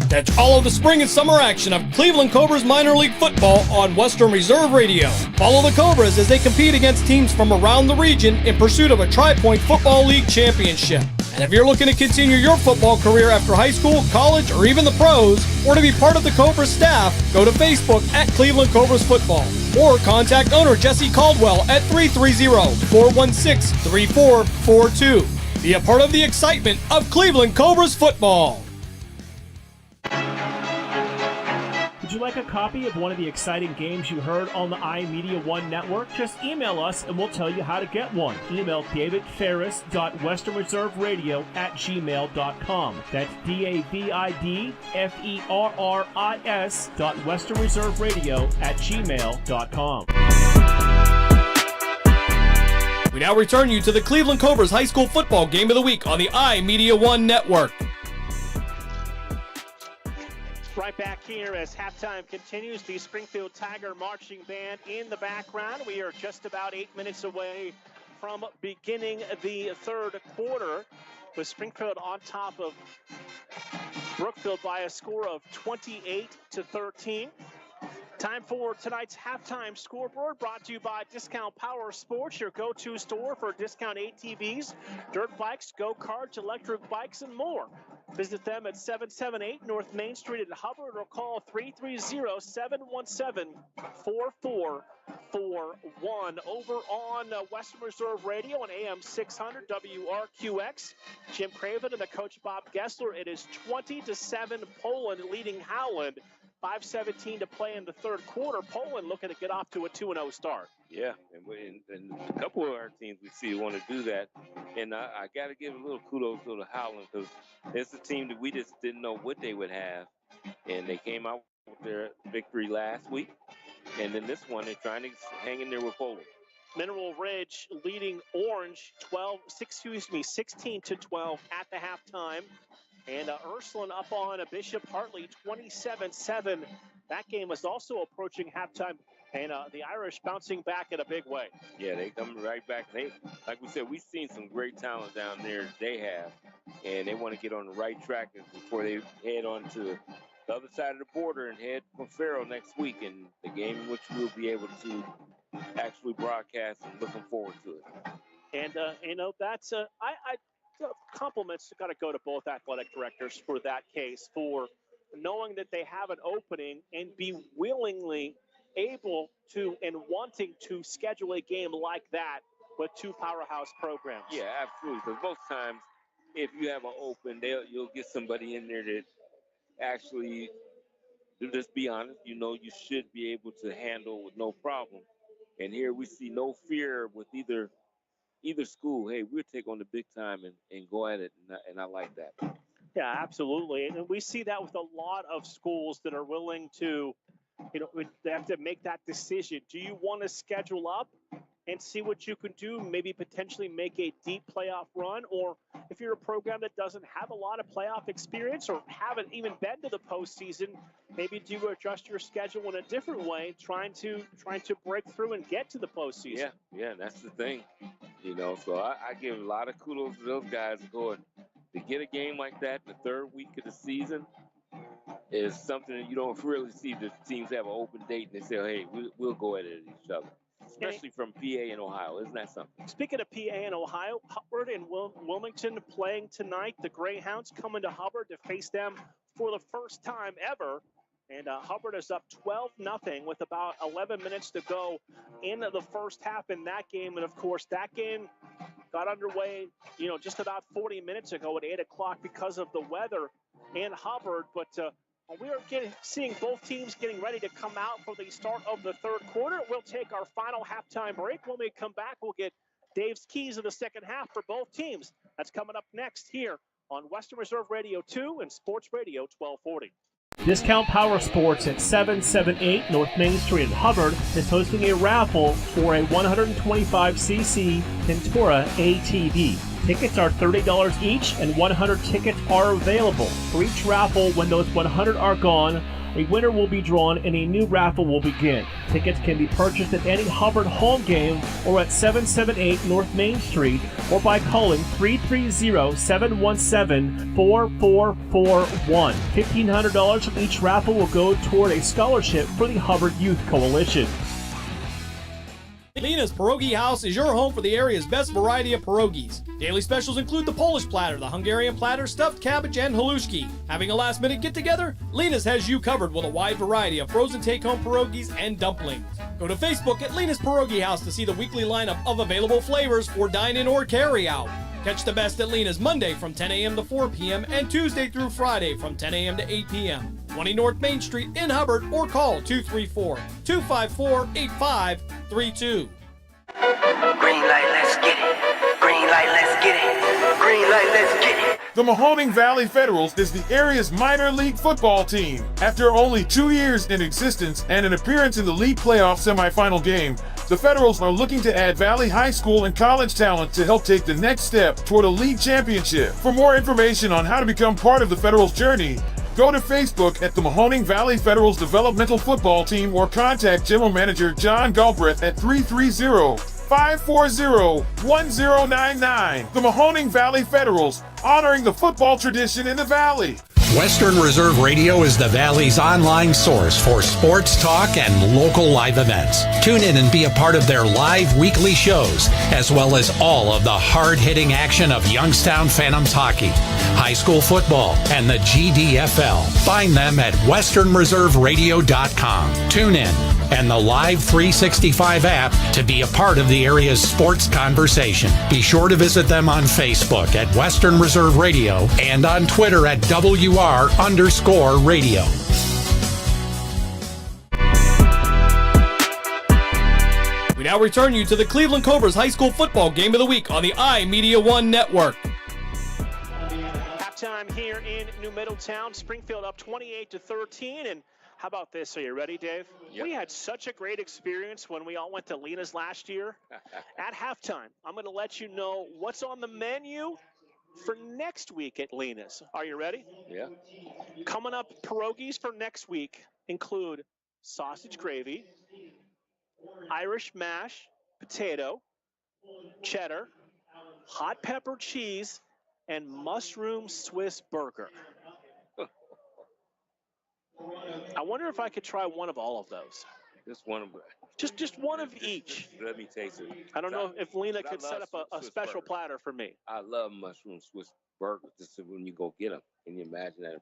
Catch all of the spring and summer action of Cleveland Cobras minor league football on Western Reserve Radio. Follow the Cobras as they compete against teams from around the region in pursuit of a Tri-Point Football League championship. And if you're looking to continue your football career after high school, college, or even the pros, or to be part of the Cobras staff, go to Facebook at Cleveland Cobras Football, or contact owner Jesse Caldwell at 330-416-3442. Be a part of the excitement of Cleveland Cobras football.
Would you like a copy of one of the exciting games you heard on the iMedia1 network? Just email us and we'll tell you how to get one. Email davidferris.westernreserveradio@gmail.com. That's davidferris.westernreserveradio@gmail.com.
We now return you to the Cleveland Cobras High School Football Game of the Week on the iMedia1 network.
Right back here as halftime continues, the Springfield Tiger Marching Band in the background. We are just about 8 minutes away from beginning the third quarter, with Springfield on top of Brookfield by a score of 28-13. Time for tonight's halftime scoreboard, brought to you by Discount Power Sports, your go-to store for discount ATVs, dirt bikes, go-karts, electric bikes, and more. Visit them at 778 North Main Street in Hubbard, or call 330-717-4441. Over on Western Reserve Radio on AM 600 WRQX. Jim Craven and the coach Bob Gessler. It is 20-7 Poland leading Howland. 5:17 to play in the third quarter. Poland looking to get off to a 2-0 start.
Yeah, and a couple of our teams we see want to do that. And I got to give a little kudos to the Howland, because it's a team that we just didn't know what they would have. And they came out with their victory last week. And then this one, they're trying to hang in there with Poland.
Mineral Ridge leading Orange 16-12 at the halftime. And Ursuline up on Bishop Hartley 27-7. That game was also approaching halftime, and the Irish bouncing back in a big way.
Yeah, they come right back. They, like we said, we've seen some great talent down there they have, and they want to get on the right track before they head on to the other side of the border and head for Farrell next week, in the game in which we'll be able to actually broadcast, and looking forward to it.
And, that's compliments got to go to both athletic directors for that case, for knowing that they have an opening and be willingly able to and wanting to schedule a game like that with two powerhouse programs.
Yeah, absolutely. Because most times, if you have an open, you'll get somebody in there that actually, to just be honest, you should be able to handle with no problem. And here we see no fear with either school. Hey, we'll take on the big time and go at it, and I like that.
Yeah, absolutely. And we see that with a lot of schools that are willing to, they have to make that decision. Do you want to schedule up and see what you can do, maybe potentially make a deep playoff run? Or if you're a program that doesn't have a lot of playoff experience or haven't even been to the postseason, maybe do you adjust your schedule in a different way, trying to break through and get to the postseason?
Yeah, that's the thing. So I give a lot of kudos to those guys going to get a game like that in the third week of the season is something that you don't really see. The teams have an open date and they say, hey, we'll go at it at each other, especially from PA and Ohio. Isn't that something?
Speaking of PA and Ohio, Hubbard and Wilmington playing tonight. The Greyhounds coming to Hubbard to face them for the first time ever. And Hubbard is up 12-0 with about 11 minutes to go in the first half in that game. And, of course, that game got underway, just about 40 minutes ago at 8 o'clock because of the weather in Hubbard. But we are seeing both teams getting ready to come out for the start of the third quarter. We'll take our final halftime break. When we come back, we'll get Dave's keys of the second half for both teams. That's coming up next here on Western Reserve Radio 2 and Sports Radio 1240.
Discount Power Sports at 778 North Main Street in Hubbard is hosting a raffle for a 125cc Pintura ATV. Tickets are $30 each, and 100 tickets are available. For each raffle, when those 100 are gone, a winner will be drawn and a new raffle will begin. Tickets can be purchased at any Hubbard home game or at 778 North Main Street or by calling 330-717-4441. $1,500 from each raffle will go toward a scholarship for the Hubbard Youth Coalition.
Lena's Pierogi House is your home for the area's best variety of pierogies. Daily specials include the Polish platter, the Hungarian platter, stuffed cabbage, and halushki. Having a last-minute get-together? Lena's has you covered with a wide variety of frozen take-home pierogies and dumplings. Go to Facebook at Lena's Pierogi House to see the weekly lineup of available flavors for dine-in or carry-out. Catch the best at Lena's Monday from 10 a.m. to 4 p.m. and Tuesday through Friday from 10 a.m. to 8 p.m. 20 North Main Street in Hubbard, or call 234-254-8532.
Green light, let's get it. Green light, let's get it. Green light, let's get it.
The Mahoning Valley Federals is the area's minor league football team. After only 2 years in existence and an appearance in the league playoff semifinal game, the Federals are looking to add Valley High School and college talent to help take the next step toward a league championship. For more information on how to become part of the Federals' journey, Go to Facebook at the Mahoning Valley Federals Developmental Football Team or contact General Manager John Galbraith at 330-540-1099. The Mahoning Valley Federals, honoring the football tradition in the Valley.
Western Reserve Radio is the Valley's online source for sports talk and local live events. Tune in and be a part of their live weekly shows, as well as all of the hard-hitting action of Youngstown Phantoms hockey, high school football, and the GDFL. Find them at westernreserveradio.com. Tune in and the Live 365 app to be a part of the area's sports conversation. Be sure to visit them on Facebook at Western Reserve Radio and on Twitter at WR_radio.
We now return you to the Cleveland Cobras High School Football Game of the Week on the iMedia1 Network.
Halftime here in New Middletown. Springfield up 28-13, and how about this? Are you ready, Dave? Yep. We had such a great experience when we all went to Lena's last year. At halftime, I'm going to let you know what's on the menu for next week at Lena's. Are you ready?
Yeah.
Coming up, pierogies for next week include sausage gravy, Irish mash, potato, cheddar, hot pepper cheese, and mushroom Swiss burger. I wonder if I could try one of all of those.
Just one of them.
Just one of each.
Let me taste it.
I don't know if Lena could set up a special platter for me.
I love mushroom Swiss burgers. Just when you go get them, can you imagine that?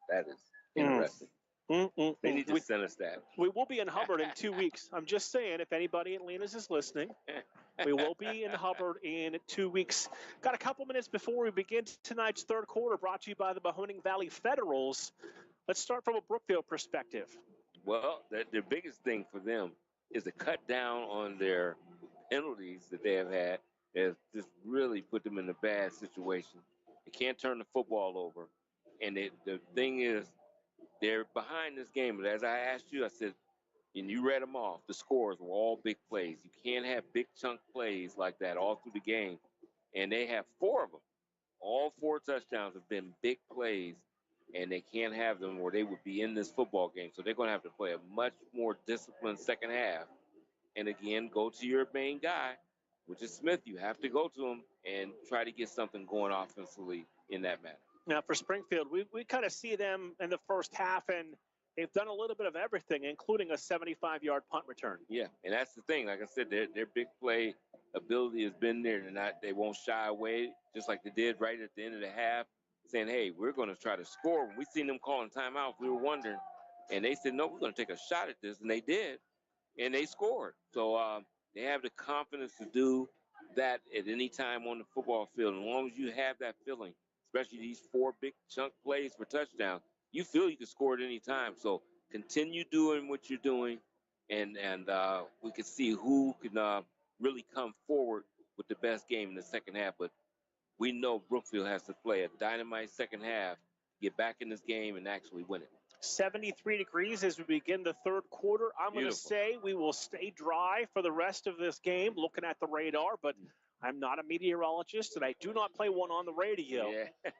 That is interesting. They need to send us that.
We will be in Hubbard in 2 weeks. I'm just saying, if anybody at Lena's is listening, we will be in Hubbard in 2 weeks. Got a couple minutes before we begin tonight's third quarter, brought to you by the Mahoning Valley Federals. Let's start from a Brookfield perspective.
Well, the biggest thing for them is to cut down on their penalties that they have had. Has just really put them in a bad situation. They can't turn the football over. And the thing is, they're behind this game. But as I asked you, I said, and you read them off, the scores were all big plays. You can't have big chunk plays like that all through the game. And they have 4 of them. All 4 touchdowns have been big plays. And they can't have them where they would be in this football game. So they're going to have to play a much more disciplined second half. And, again, go to your main guy, which is Smith. You have to go to him and try to get something going offensively in that manner.
Now, for Springfield, we kind of see them in the first half, and they've done a little bit of everything, including a 75-yard punt return.
Yeah, and that's the thing. Like I said, their big play ability has been there. They won't shy away, just like they did right at the end of the half, saying, hey, we're going to try to score. When we seen them calling timeout, we were wondering. And they said, no, we're going to take a shot at this. And they did. And they scored. So they have the confidence to do that at any time on the football field. And as long as you have that feeling, especially these 4 big chunk plays for touchdown, you feel you can score at any time. So continue doing what you're doing. And we can see who can really come forward with the best game in the second half. But we know Brookfield has to play a dynamite second half, get back in this game, and actually win it.
73 degrees as we begin the third quarter. I'm going to say we will stay dry for the rest of this game, looking at the radar, but I'm not a meteorologist, and I do not play one on the radio,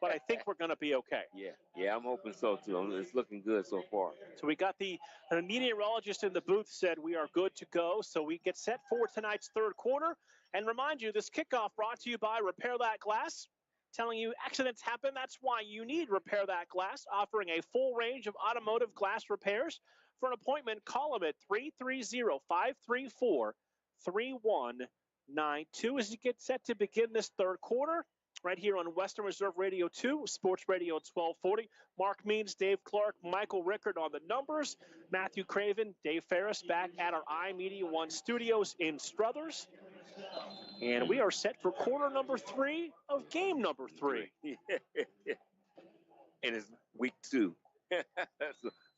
but I think we're going to be okay.
Yeah, I'm hoping so, too. It's looking good so far.
So we got the meteorologist in the booth said we are good to go, so we get set for tonight's third quarter. And remind you, this kickoff brought to you by Repair That Glass. Telling you accidents happen, that's why you need Repair That Glass, offering a full range of automotive glass repairs. For an appointment, call them at 330-534-3192 as you get set to begin this third quarter. Right here on Western Reserve Radio 2, Sports Radio 1240. Mark Means, Dave Clark, Michael Rickard on the numbers. Matthew Craven, Dave Ferris back at our iMedia1 studios in Struthers. And we are set for quarter number 3 of game number 3.
And it's week 2.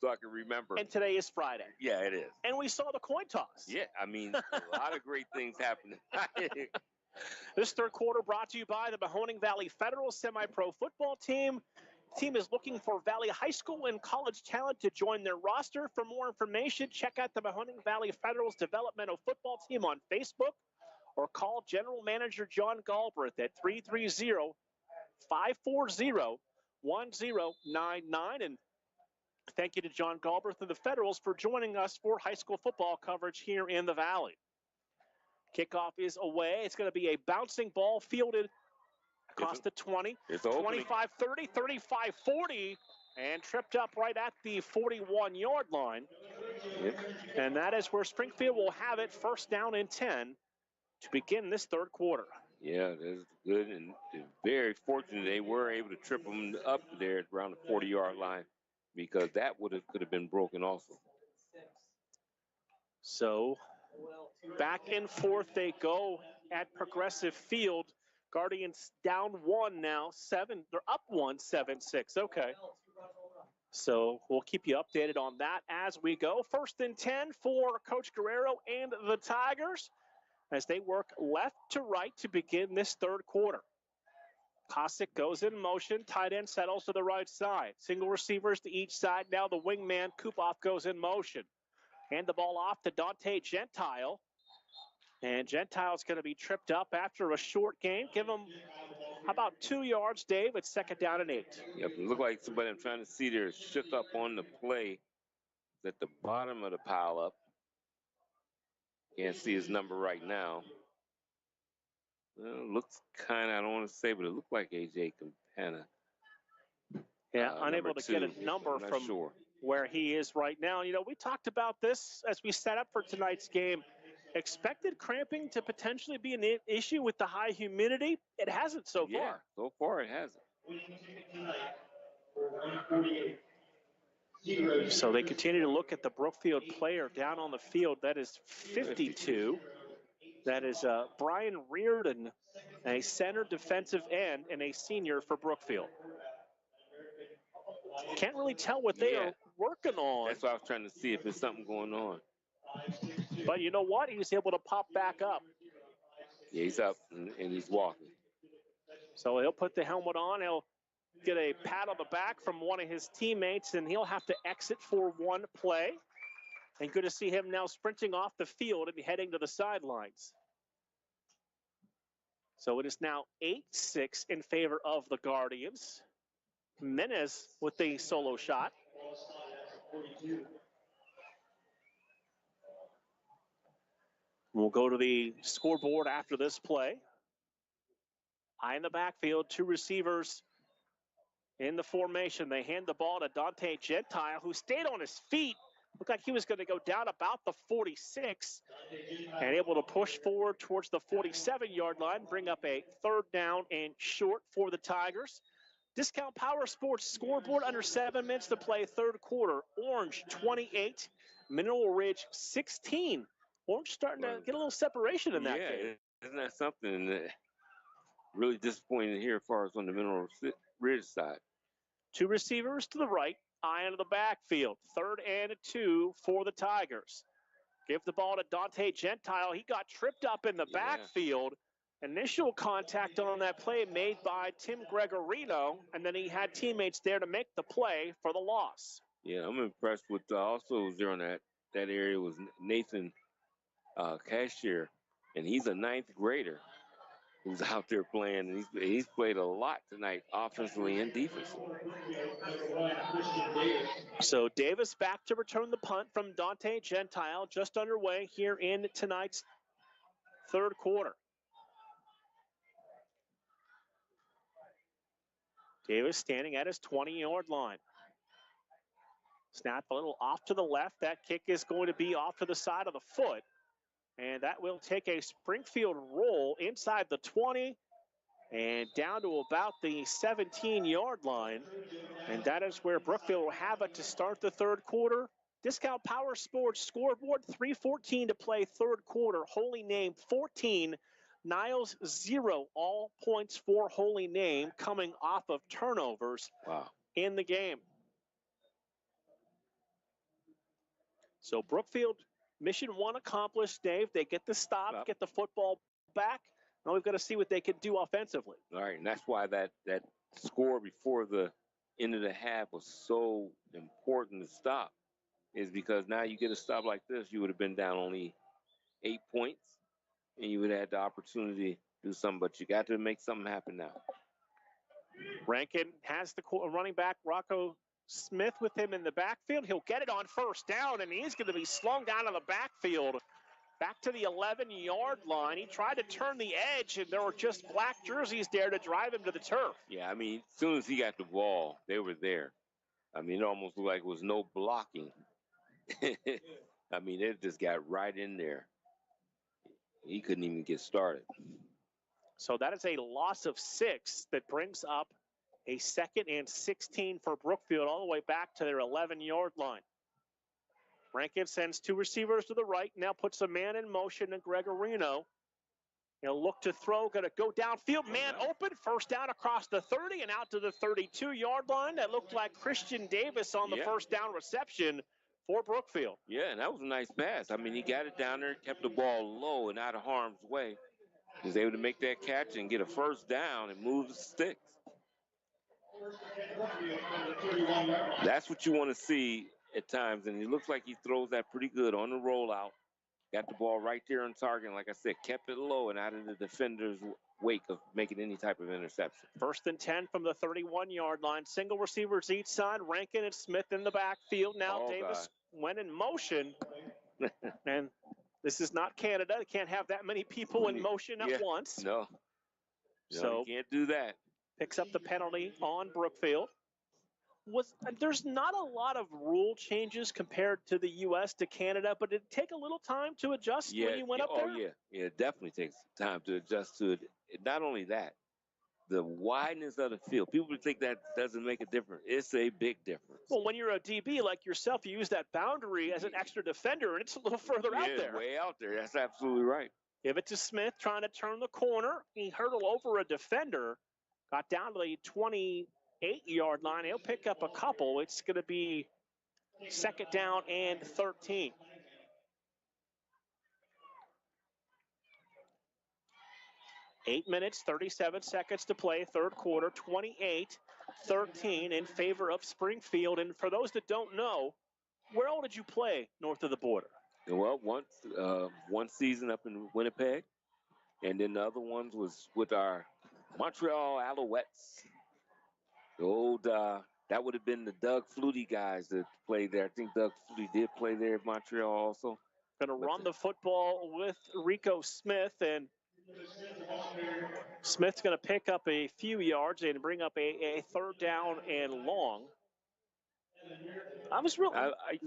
so I can remember.
And today is Friday.
Yeah, it is.
And we saw the coin toss.
Yeah, I mean, a lot of great things happening.
This third quarter brought to you by the Mahoning Valley Federal Semi-Pro Football Team. The team is looking for Valley High School and college talent to join their roster. For more information, check out the Mahoning Valley Federal's Developmental Football Team on Facebook or call General Manager John Galbraith at 330-540-1099. 1099. And thank you to John Galbraith and the Federals for joining us for high school football coverage here in the Valley. Kickoff is away. It's going to be a bouncing ball fielded across the 20, 25, 30, 35, 40, and tripped up right at the 41-yard line.
Yep.
And that is where Springfield will have it, first down and 10 to begin this third quarter.
Yeah, that's good, and very fortunate they were able to trip them up there around the 40-yard line, because that could have been broken also.
So back and forth they go at Progressive Field. Guardians down one now, they're up 7-6. Okay. So we'll keep you updated on that as we go. First and 10 for Coach Guerrero and the Tigers as they work left to right to begin this third quarter. Kosick goes in motion. Tight end settles to the right side. Single receivers to each side. Now the wingman, Kupoff, goes in motion. Hand the ball off to Dante Gentile. And Gentile's going to be tripped up after a short gain. Give him about 2 yards, Dave. It's second down and 8.
Yep, it looked like somebody I'm trying to see there shook up on the play at the bottom of the pile up. Can't see his number right now. Well, looks kind of, I don't want to say, but it looked like A.J. Campana.
Yeah, unable to get a number from where he is right now. You know, we talked about this as we set up for tonight's game. Expected cramping to potentially be an issue with the high humidity. It hasn't so far.
Yeah, so far it hasn't.
So they continue to look at the Brookfield player down on the field. That is 52. That is Brian Reardon, a center defensive end and a senior for Brookfield. Can't really tell what they are working on.
That's why I was trying to see if there's something going on.
But you know what? He was able to pop back up.
Yeah, he's up and he's walking.
So he'll put the helmet on. He'll get a pat on the back from one of his teammates, and he'll have to exit for one play. And good to see him now sprinting off the field and heading to the sidelines. So it is now 8-6 in favor of the Guardians. Jimenez with the solo shot. We'll go to the scoreboard after this play. High in the backfield, 2 receivers in the formation. They hand the ball to Dante Gentile, who stayed on his feet. Looked like he was going to go down about the 46 and able to push forward towards the 47-yard line, bring up a third down and short for the Tigers. Discount Power Sports scoreboard under 7 minutes to play third quarter. Orange 28, Mineral Ridge 16. Orange starting to get a little separation in that game.
Isn't that something really disappointing here as far as on the Mineral Ridge side?
2 receivers to the right, eye into the backfield. 3rd and 2 for the Tigers. Give the ball to Dante Gentile. He got tripped up in the backfield. Initial contact on that play made by Tim Gregorino, and then he had teammates there to make the play for the loss.
Yeah, I'm impressed with also there on that area was Nathan Cashier, and he's a 9th grader who's out there playing, and he's played a lot tonight, offensively and defensively.
So Davis back to return the punt from Dante Gentile, just underway here in tonight's third quarter. Davis standing at his 20-yard line. Snap a little off to the left. That kick is going to be off to the side of the foot. And that will take a Springfield roll inside the 20 and down to about the 17-yard line. And that is where Brookfield will have it to start the third quarter. Discount Power Sports scoreboard, 3:14 to play third quarter. Holy Name 14, Niles 0. All points for Holy Name coming off of turnovers in the game. So Brookfield, mission 1 accomplished, Dave. They get the stop, get the football back. Now we've got to see what they can do offensively.
All right, and that's why that score before the end of the half was so important to stop, is because now you get a stop like this, you would have been down only 8 points, and you would have had the opportunity to do something, but you got to make something happen now.
Rankin has the running back, Rocco Smith, with him in the backfield. He'll get it on first down, and he's going to be slung down to the backfield. Back to the 11-yard line. He tried to turn the edge, and there were just black jerseys there to drive him to the turf.
Yeah, I mean, as soon as he got the ball, they were there. I mean, it almost looked like it was no blocking. I mean, it just got right in there. He couldn't even get started.
So that is a loss of 6 that brings up a 2nd and 16 for Brookfield all the way back to their 11-yard line. Rankin sends 2 receivers to the right, now puts a man in motion, and Gregorino. He'll look to throw, going to go downfield, man open, first down across the 30 and out to the 32-yard line. That looked like Christian Davis on the first down reception for Brookfield.
Yeah, and that was a nice pass. I mean, he got it down there, kept the ball low and out of harm's way. He was able to make that catch and get a first down and move the sticks. That's what you want to see at times, and it looks like he throws that pretty good on the rollout. Got the ball right there on target, and like I said, kept it low and out of the defender's wake of making any type of interception.
1st and 10 from the 31-yard line. Single receivers each side. Rankin and Smith in the backfield. Now Davis went in motion, and this is not Canada. They can't have that many people in motion at once.
No, so you can't do that.
Picks up the penalty on Brookfield. There's not a lot of rule changes compared to the U.S. to Canada, but did it take a little time to adjust when you went up there?
Oh, yeah, it definitely takes time to adjust to it. Not only that, the wideness of the field. People think that doesn't make a difference. It's a big difference.
Well, when you're a DB like yourself, you use that boundary as an extra defender, and it's a little further out there.
Way out there. That's absolutely right.
Give it to Smith, trying to turn the corner. He hurdled over a defender, got down to the 28-yard line. He'll pick up a couple. It's going to be 2nd down and 13. Eight minutes, 37 seconds to play, 3rd quarter, 28-13 in favor of Springfield. And for those that don't know, where all did you play north of the border?
Well, one season up in Winnipeg, and then the other ones was with our Montreal Alouettes. The old, that would have been the Doug Flutie guys that played there. I think Doug Flutie did play there at Montreal also.
Going to run the football with Rico Smith, and Smith's going to pick up a few yards and bring up a 3rd down and long. I
used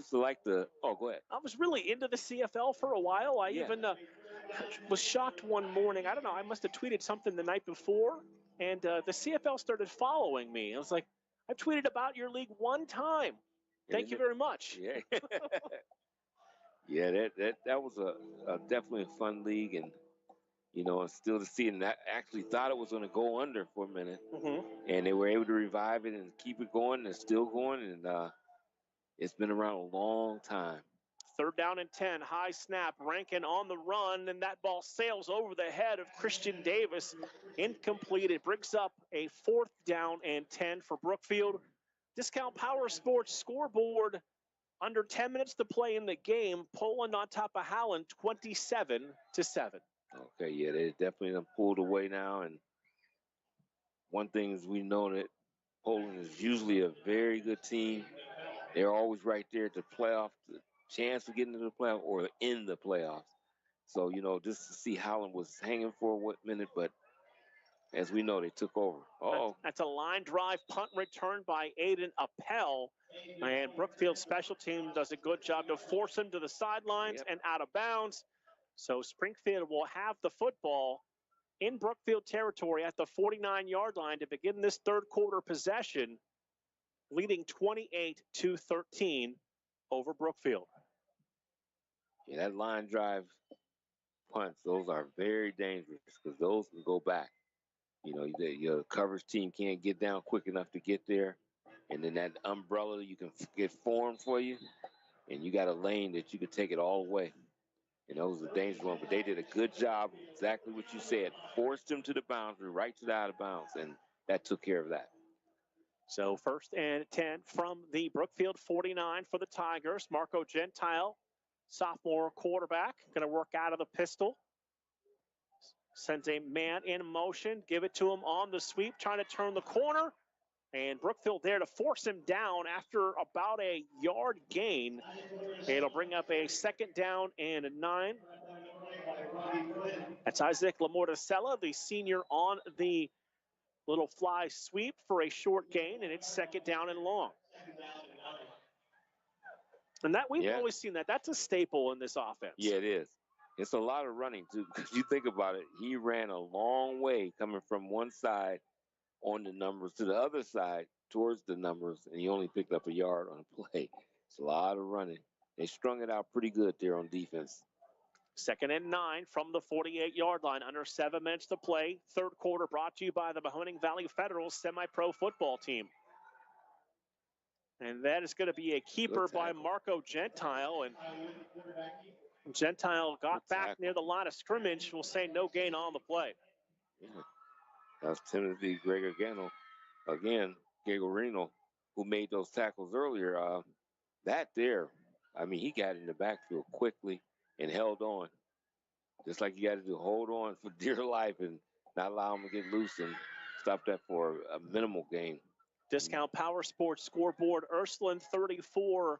to like go ahead.
I was really into the CFL for a while. I even was shocked one morning. I don't know. I must have tweeted something the night before, and the CFL started following me. I was like, I tweeted about your league one time. Thank you very much.
Yeah. Yeah, that was a definitely a fun league, and and still to see, and I actually thought it was going to go under for a minute, and they were able to revive it and keep it going, and it's still going, and it's been around a long time.
3rd down and 10, high snap, Rankin on the run, and that ball sails over the head of Christian Davis. Incomplete. It brings up a 4th down and 10 for Brookfield. Discount Power Sports scoreboard, under 10 minutes to play in the game. Poland on top of Howland, 27-7.
Okay, yeah, they definitely done pulled away now, and one thing is we know that Poland is usually a very good team. They're always right there at the playoff, the chance of getting into the playoff or in the playoffs. So, just to see Howland was hanging for a minute, but as we know, they took over.
That's a line drive punt return by Aiden Appel. And Brookfield special team does a good job to force him to the sidelines and out of bounds. So Springfield will have the football in Brookfield territory at the 49-yard line to begin this 3rd quarter possession, leading 28-13 over Brookfield.
Yeah, that line drive punts, those are very dangerous because those can go back. Your coverage team can't get down quick enough to get there, and then that umbrella you can get formed for you, and you got a lane that you could take it all the way. That was a dangerous one, but they did a good job, exactly what you said, forced them to the boundary, right to the out of bounds, and that took care of that.
So 1st and 10 from the Brookfield 49 for the Tigers. Marco Gentile, sophomore quarterback, going to work out of the pistol. Sends a man in motion, give it to him on the sweep, trying to turn the corner. And Brookfield there to force him down after about a yard gain. It'll bring up a 2nd down and 9. That's Isaac Lamorticella, the senior, on the little fly sweep for a short gain, and it's 2nd down and long. And that we've always seen that. That's a staple in this offense.
Yeah, it is. It's a lot of running, too, because you think about it. He ran a long way coming from one side on the numbers to the other side towards the numbers, and he only picked up a yard on a play. It's a lot of running. They strung it out pretty good there on defense.
2nd and 9 from the 48-yard line. Under 7 minutes to play. 3rd quarter brought to you by the Mahoning Valley Federal Semi-Pro Football Team. And that is going to be a keeper by Marco Gentile. And Gentile got back near the line of scrimmage. We'll say no gain on the play.
Yeah. That was Timothy Gregoriano, Gregorino, who made those tackles earlier. That there, I mean, he got in the backfield quickly and held on. Just like you got to do, hold on for dear life and not allow him to get loose and stop that for a minimal gain.
Discount Power Sports scoreboard, Ursuline 34,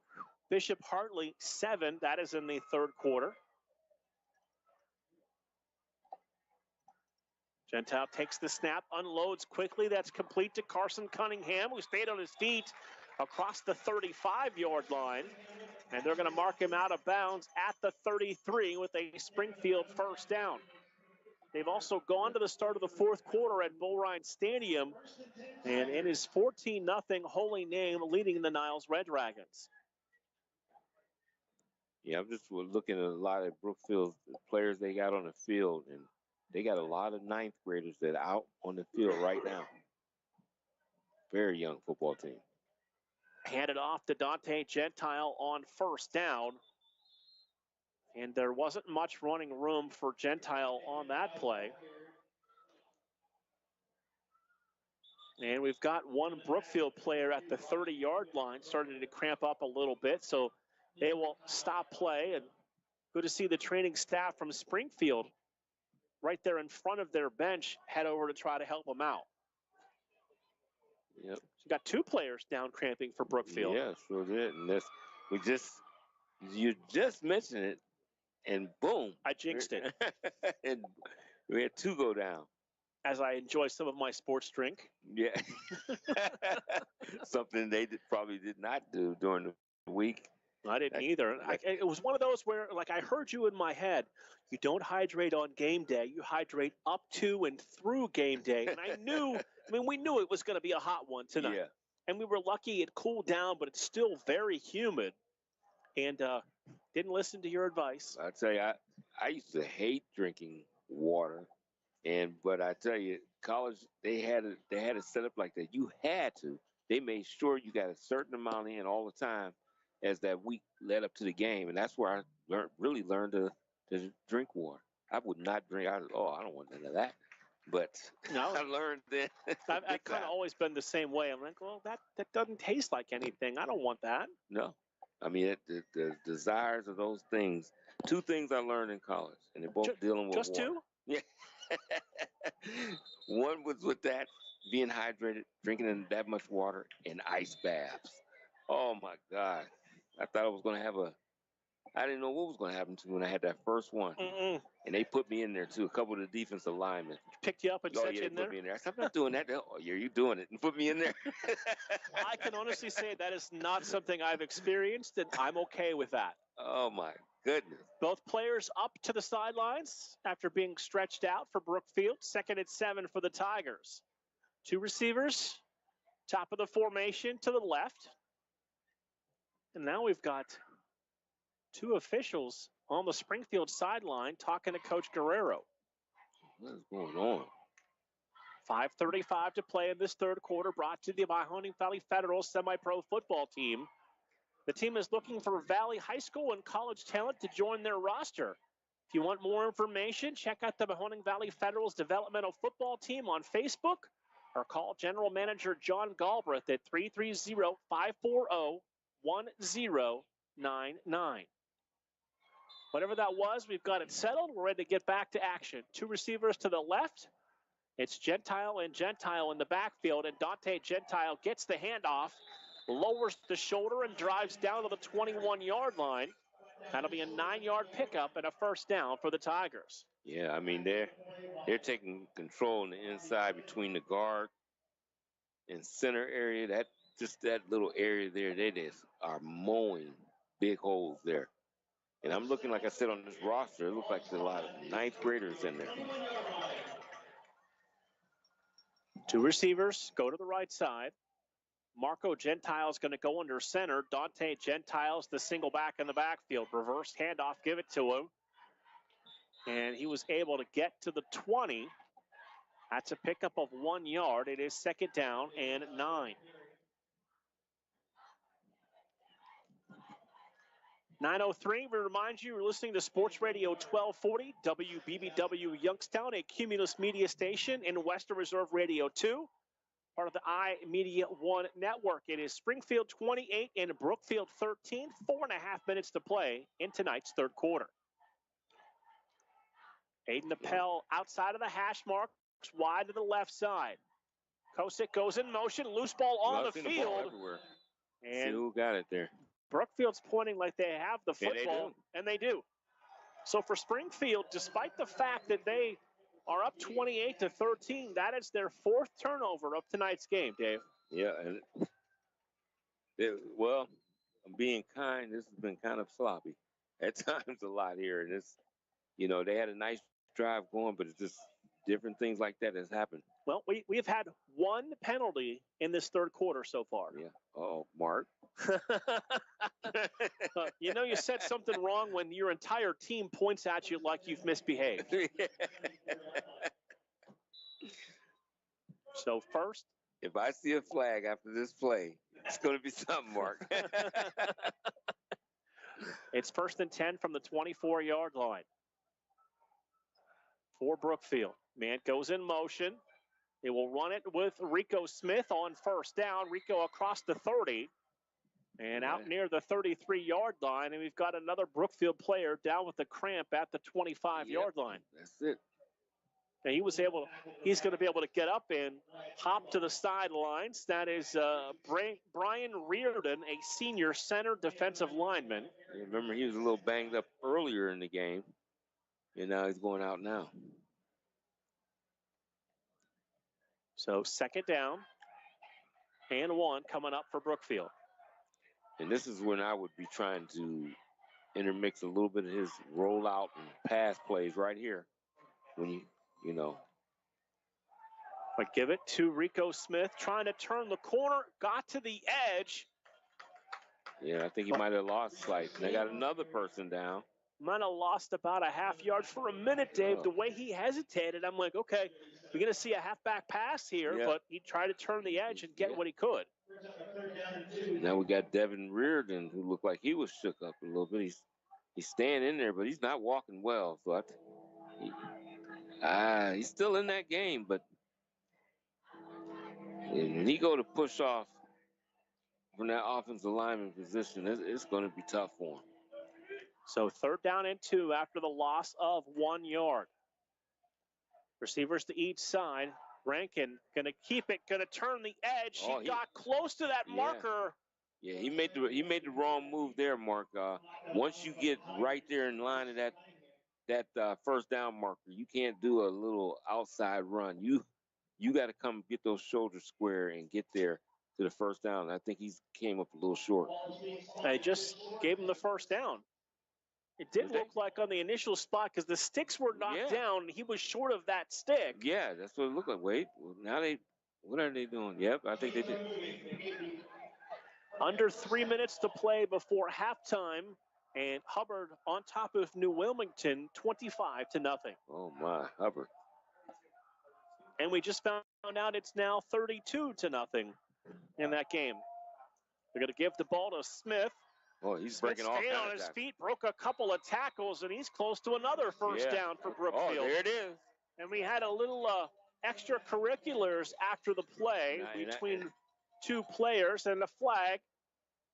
Bishop Hartley 7. That is in the 3rd quarter. Gentile takes the snap, unloads quickly. That's complete to Carson Cunningham, who stayed on his feet across the 35-yard line. And they're going to mark him out of bounds at the 33 with a Springfield 1st down. They've also gone to the start of the 4th quarter at Bull Ryan Stadium, and it is 14-0 Holy Name leading the Niles Red Dragons.
Yeah, I'm just looking at a lot of Brookfield's players they got on the field, and they got a lot of 9th graders that are out on the field right now. Very young football team.
Handed off to Dante Gentile on 1st down. And there wasn't much running room for Gentile on that play. And we've got one Brookfield player at the 30-yard line starting to cramp up a little bit, so they will stop play. And good to see the training staff from Springfield right there in front of their bench head over to try to help them out.
Yep.
So got 2 players down cramping for Brookfield.
Yeah, sure did. And you just mentioned it, and boom.
I jinxed it.
And we had 2 go down.
As I enjoy some of my sports drink.
Yeah. Something they probably did not do during the week.
I didn't either. It was one of those where, like, I heard you in my head. You don't hydrate on game day. You hydrate up to and through game day. And we knew it was going to be a hot one tonight.
Yeah.
And we were lucky it cooled down, but it's still very humid. And didn't listen to your advice.
I tell you, I used to hate drinking water. But I tell you, college, they had it set up like that. You had to. They made sure you got a certain amount in all the time as that week led up to the game. And that's where I really learned to drink water. I would not drink. I don't want none of that. But
no,
I learned that.
I've kind of always been the same way. I'm like, well, that doesn't taste like anything. I don't want that.
No. I mean, the desires of those things. 2 things I learned in college, and they're both dealing with
just
water.
2?
Yeah. One was with that, being hydrated, drinking in that much water, and ice baths. Oh, my God. I thought I was going to have I didn't know what was going to happen to me when I had that first one.
Mm-mm.
And they put me in there, too, a couple of the defensive linemen.
Picked you up and set you in there?
Put me in there. I said, I'm not doing that. Oh, yeah, you doing it. And put me in there.
I can honestly say that is not something I've experienced, and I'm okay with that.
Oh, my goodness.
Both players up to the sidelines after being stretched out for Brookfield. 2nd and 7 for the Tigers. 2 receivers, top of the formation to the left. And now we've got 2 officials on the Springfield sideline talking to Coach Guerrero.
What is going on?
5:35 to play in this 3rd quarter, brought to you by Mahoning Valley Federal Semi-Pro Football Team. The team is looking for Valley High School and college talent to join their roster. If you want more information, check out the Mahoning Valley Federal's Developmental Football Team on Facebook or call General Manager John Galbraith at 330-540-1099. Whatever that was, we've got it settled. We're ready to get back to action. 2 receivers to the left. It's Gentile and Gentile in the backfield, and Dante Gentile gets the handoff, lowers the shoulder, and drives down to the 21-yard line. That'll be a 9-yard pickup and a first down for the Tigers.
Yeah, I mean, they're taking control on the inside between the guard and center area. That little area there, they just are mowing big holes there. And I'm looking, like I said, on this roster, it looks like there's a lot of ninth graders in there.
2 receivers go to the right side. Marco Gentile's going to go under center. Dante Gentile's the single back in the backfield. Reverse handoff, give it to him. And he was able to get to the 20. That's a pickup of 1 yard. It is second down and 9. 9:03, we remind you, you're listening to Sports Radio 1240, WBBW Youngstown, a Cumulus media station in Western Reserve Radio 2, part of the iMedia1 network. It is Springfield 28 and Brookfield 13, 4.5 minutes to play in tonight's third quarter. Aiden Appel outside of the hash mark, wide to the left side. Kosick goes in motion, loose ball on the field.
And see who got it there.
Brookfield's pointing like they have the football, and they do. So for Springfield, despite the fact that they are up 28-13, that is their 4th turnover of tonight's game, Dave.
Yeah, and well, I'm being kind. This has been kind of sloppy at times a lot here. And it's, they had a nice drive going, but it's just different things like that has happened.
Well, we've had 1 penalty in this third quarter so far.
Yeah. Oh, Mark.
You said something wrong when your entire team points at you like you've misbehaved. So first,
if I see a flag after this play, it's going to be something, Mark.
It's 1st and 10 from the 24-yard line for Brookfield. Man goes in motion. They will run it with Rico Smith on first down. Rico across the 30 and out near the 33-yard line. And we've got another Brookfield player down with the cramp at the 25-yard line.
That's it.
And he's going to be able to get up and hop to the sidelines. That is Brian Reardon, a senior center defensive lineman.
Remember, he was a little banged up earlier in the game, and now he's going out now.
So second down and 1 coming up for Brookfield.
And this is when I would be trying to intermix a little bit of his rollout and pass plays right here. When
But give it to Rico Smith, trying to turn the corner, got to the edge.
Yeah, I think he might have lost slight. They got another person down.
Might have lost about a half yard for a minute, Dave. The way he hesitated, I'm like, okay, we're going to see a halfback pass here, but he tried to turn the edge and get what he could.
Now we got Devin Reardon, who looked like he was shook up a little bit. He's staying in there, but he's not walking well. So he's still in that game, but when he go to push off from that offensive lineman position, it's going to be tough for him.
So 3rd down and 2 after the loss of 1 yard. Receivers to each side. Rankin going to keep it, going to turn the edge. He got close to that marker.
Yeah, he made the wrong move there, Mark. Once you get right there in line of that first down marker, you can't do a little outside run. You got to come get those shoulders square and get there to the first down. I think he came up a little short.
They just gave him the first down. It did look like on the initial spot because the sticks were knocked down. He was short of that stick.
Yeah, that's what it looked like. Wait, now what are they doing? Yep, I think they did.
Under 3 minutes to play before halftime, and Hubbard on top of New Wilmington, 25-0.
Oh my, Hubbard!
And we just found out it's now 32-0 in that game. They're going to give the ball to Smith.
Oh, he's breaking all kinds
on his feet, broke a couple of tackles, and he's close to another first down for Brookfield.
Oh, there it is.
And we had a little extracurriculars after the play between 2 players and a flag.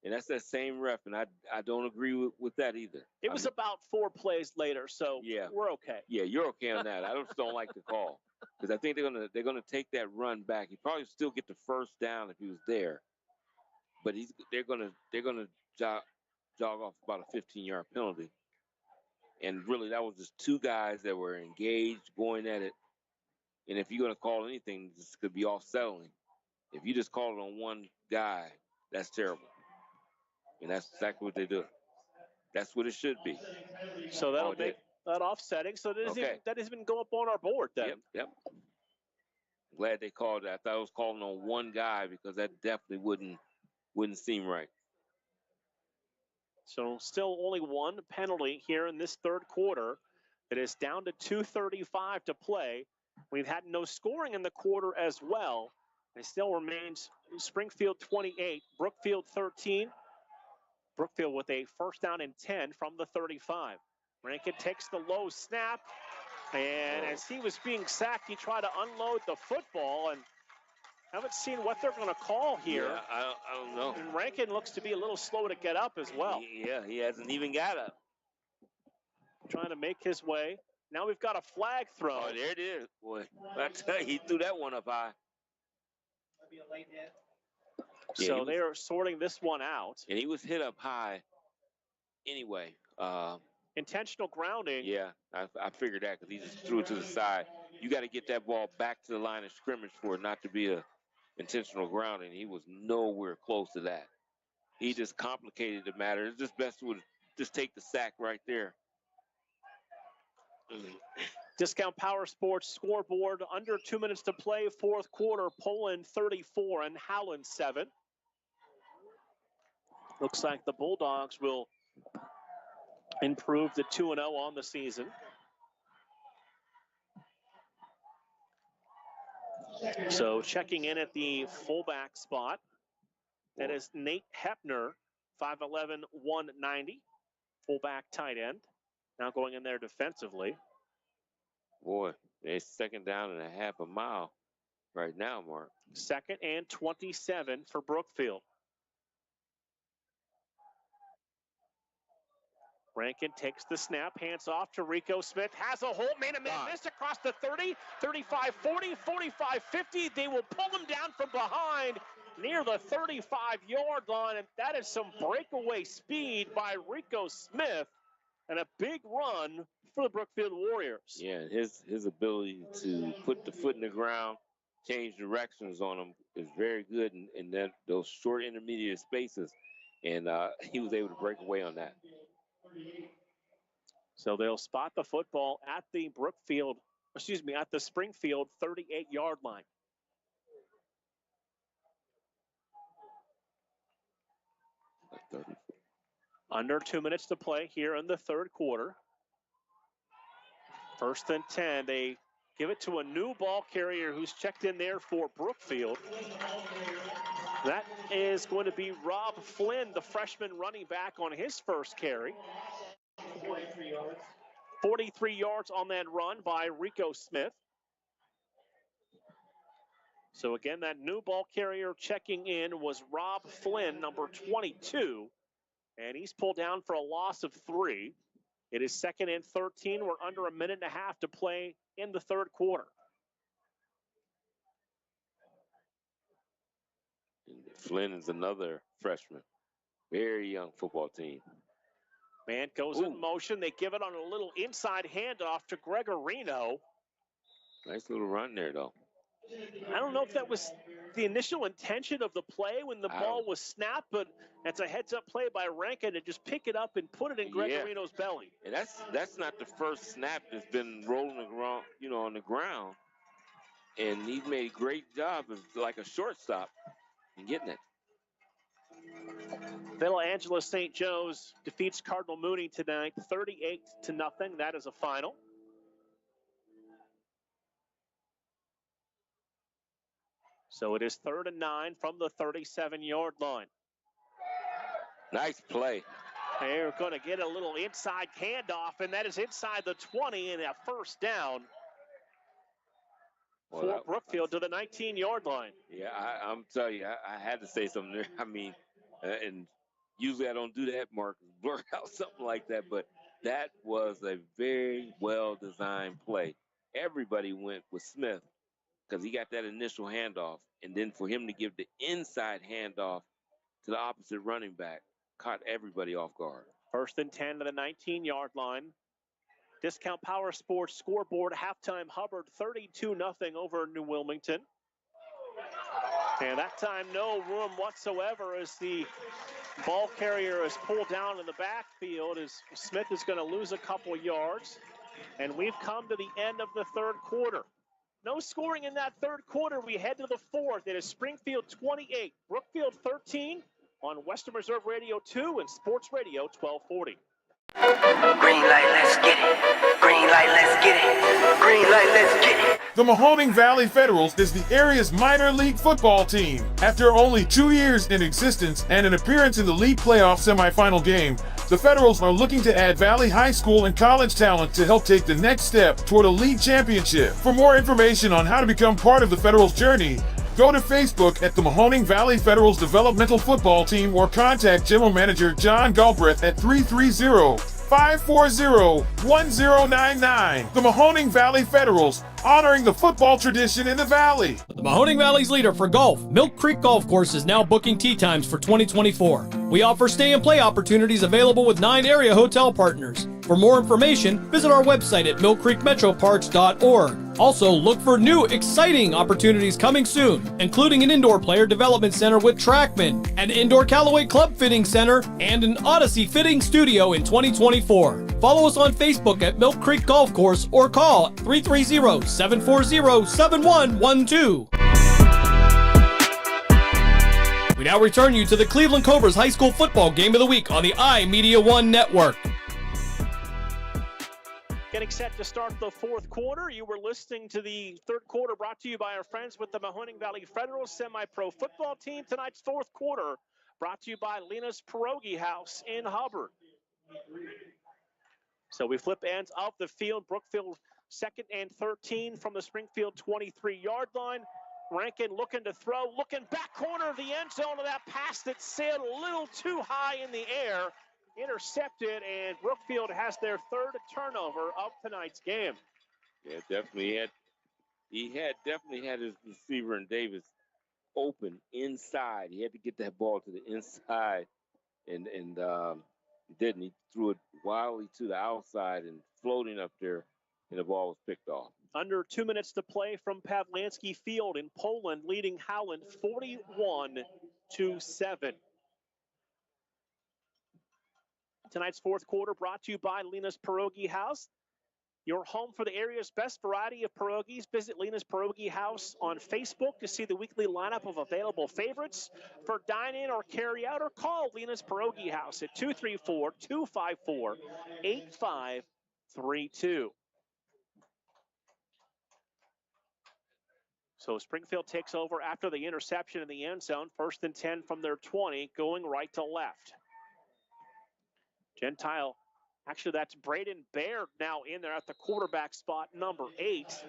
And that's that same ref, and I don't agree with that either.
It was about 4 plays later, so
yeah,
we're okay.
Yeah, you're okay on that. I just don't like the call because I think they're gonna take that run back. He probably still get the first down if he was there, but they're gonna jog off about a 15-yard penalty. And really, that was just two guys that were engaged, going at it. And if you're gonna call anything, this could be off-settling. If you just call it on one guy, that's terrible. And that's exactly what they do. That's what it should be.
So that'll make that offsetting. So that doesn't even go up on our board then.
Yep. I'm glad they called that. I thought it was calling on one guy because that definitely wouldn't seem right.
So still only one penalty here in this third quarter. It is down to 2:35 to play. We've had no scoring in the quarter as well. It still remains Springfield 28, Brookfield 13. Brookfield with a first down and 10 from the 35. Rankin takes the low snap, and as he was being sacked, he tried to unload the football, and haven't seen what they're going to call here.
Yeah, I don't know.
And Rankin looks to be a little slow to get up as well.
He hasn't even got up.
Trying to make his way. Now we've got a flag throw.
Oh, there it is. Boy, I tell you, he threw that one up high.
So they are sorting this one out.
And he was hit up high anyway.
Intentional grounding.
Yeah, I figured that because he just threw it to the side. You got to get that ball back to the line of scrimmage for it not to be a intentional grounding. He was nowhere close to that. He just complicated the matter. It's just best to just take the sack right there.
Discount Power Sports scoreboard. Under 2 minutes to play. Fourth quarter. Poland 34 and Howland 7. Looks like the Bulldogs will improve to 2-0 on the season. So checking in at the fullback spot. That is Nate Hepner, 5'11", 190. Fullback tight end. Now going in there defensively.
Boy, it's second down and a half a mile right now, Mark.
Second and 27 for Brookfield. Rankin takes the snap, hands off to Rico Smith, has a hole, made a miss across the 30, 35, 40, 45, 50. They will pull him down from behind near the 35-yard line, and that is some breakaway speed by Rico Smith and a big run for the Brookfield Warriors.
Yeah, his ability to put the foot in the ground, change directions on him is very good in those short intermediate spaces, and he was able to break away on that.
So they'll spot the football at the at the Springfield 38-yard line. Under 2 minutes to play here in the third quarter. First and 10. They give it to a new ball carrier who's checked in there for Brookfield. That is going to be Rob Flynn, the freshman running back, on his first carry. 43 yards on that run by Rico Smith. So again, that new ball carrier checking in was Rob Flynn, number 22. And he's pulled down for a loss of 3. It is second and 13. We're under a minute and a half to play in the third quarter.
Flynn is another freshman. Very young football team.
Man goes in motion. They give it on a little inside handoff to Gregorino.
Nice little run there, though.
I don't know if that was the initial intention of the play when the ball was snapped, but that's a heads-up play by Rankin to just pick it up and put it in Gregorino's belly.
And that's not the first snap that's been rolling around, on the ground. And he made a great job of like a shortstop in getting it.
Little Angela St. Joe's defeats Cardinal Mooney tonight, 38-0. That is a final. So it is 3rd and 9 from the 37-yard line.
Nice play.
They're going to get a little inside handoff, and that is inside the 20 and a first down for Brookfield to the 19-yard line.
Yeah, I'm telling you, I had to say something there. I mean, and Usually I don't do that, Mark, blur out something like that, but that was a very well-designed play. Everybody went with Smith because he got that initial handoff, and then for him to give the inside handoff to the opposite running back caught everybody off guard.
1st and 10 to the 19-yard line. Discount Power Sports scoreboard, halftime Hubbard 32-0 over New Wilmington. And that time, no room whatsoever as the ball carrier is pulled down in the backfield as Smith is going to lose a couple yards. And we've come to the end of the third quarter. No scoring in that third quarter. We head to the fourth. It is Springfield 28, Brookfield 13 on Western Reserve Radio 2 and Sports Radio 1240.
Green light, let's get it. Green light, let's get it. Green light, let's get it.
The Mahoning Valley Federals is the area's minor league football team. After only 2 years in existence and an appearance in the league playoff semifinal game, the Federals are looking to add Valley High School and college talent to help take the next step toward a league championship. For more information on how to become part of the Federals' journey, go to Facebook at the Mahoning Valley Federals Developmental Football Team or contact General Manager John Galbraith at 330-540-1099. The Mahoning Valley Federals, honoring the football tradition in the Valley.
The Mahoning Valley's leader for golf, Milk Creek Golf Course, is now booking tee times for 2024. We offer stay and play opportunities available with 9 area hotel partners. For more information, visit our website at millcreekmetroparks.org. Also, look for new, exciting opportunities coming soon, including an indoor player development center with Trackman, an indoor Callaway Club Fitting Center, and an Odyssey Fitting Studio in 2024. Follow us on Facebook at Milk Creek Golf Course or call 330-740-7112. We now return you to the Cleveland Cobras High School Football Game of the Week on the iMedia1 Network.
Getting set to start the fourth quarter. You were listening to the third quarter brought to you by our friends with the Mahoning Valley Federal Semi-Pro Football Team. Tonight's fourth quarter brought to you by Lena's Pierogi House in Hubbard. So we flip ends of the field. Brookfield 2nd and 13 from the Springfield 23-yard line. Rankin looking to throw, looking back corner of the end zone of that pass that sailed a little too high in the air. Intercepted, and Brookfield has their third turnover of tonight's game.
Yeah, definitely he definitely had his receiver and Davis open inside. He had to get that ball to the inside, and he didn't. He threw it wildly to the outside and floating up there, and the ball was picked off.
Under 2 minutes to play from Pawlanski Field in Poland, leading Howland 41-7. Tonight's fourth quarter brought to you by Lena's Pierogi House. Your home for the area's best variety of pierogies. Visit Lena's Pierogi House on Facebook to see the weekly lineup of available favorites for dine-in or carry-out, or call Lena's Pierogi House at 234-254-8532. So Springfield takes over after the interception in the end zone. 1st and 10 from their 20, going right to left. Gentile, actually that's Braden Baird now in there at the quarterback spot, number 8.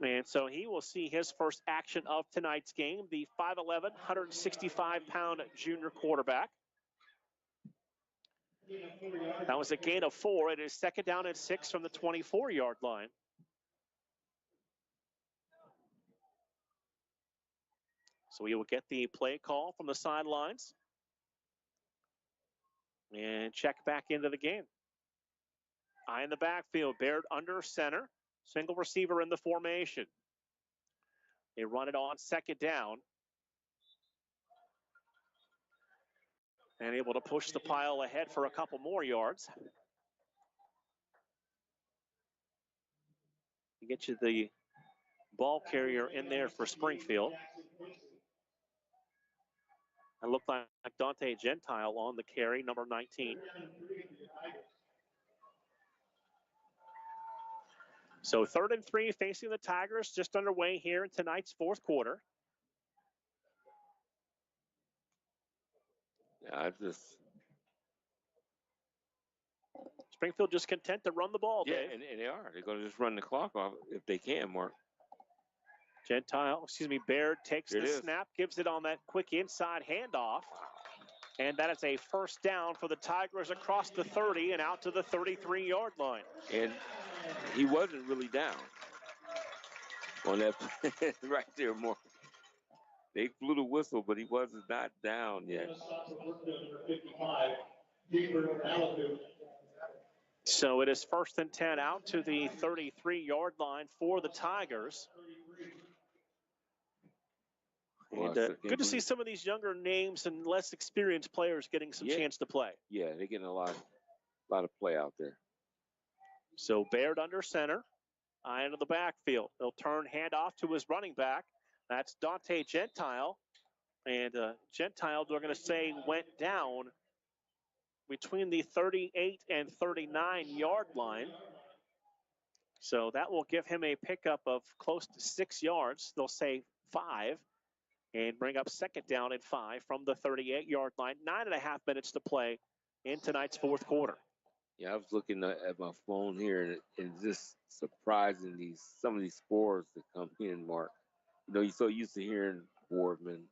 And so he will see his first action of tonight's game, the 5'11", 165-pound junior quarterback. That was a gain of 4. It is 2nd down and 6 from the 24-yard line. So we will get the play call from the sidelines and check back into the game. Eye in the backfield, Baird under center, single receiver in the formation. They run it on 2nd down. And able to push the pile ahead for a couple more yards. You get you the ball carrier in there for Springfield. It looked like Dante Gentile on the carry, number 19. So 3rd and 3 facing the Tigers, just underway here in tonight's fourth quarter.
Yeah,
Springfield just content to run the ball,
yeah,
Dave.
and they are. They're going to just run the clock off if they can, Mark.
Baird takes the snap, gives it on that quick inside handoff. And that is a first down for the Tigers across the 30 and out to the 33-yard line.
And he wasn't really down on that right there, more. They blew the whistle, but he was not down yet.
So it is 1st and 10 out to the 33-yard line for the Tigers. And good to see some of these younger names and less experienced players getting some chance to play.
Yeah, they're getting a lot of play out there.
So Baird under center, eye into the backfield. He'll turn handoff to his running back. That's Dante Gentile. And Gentile, they're going to say, went down between the 38 and 39-yard line. So that will give him a pickup of close to 6 yards. They'll say 5 and bring up 2nd down and 5 from the 38-yard line. 9.5 minutes to play in tonight's 4th quarter.
Yeah, I was looking at my phone here, and just surprising some of these scores that come in, Mark. You know, you're so used to hearing Boardman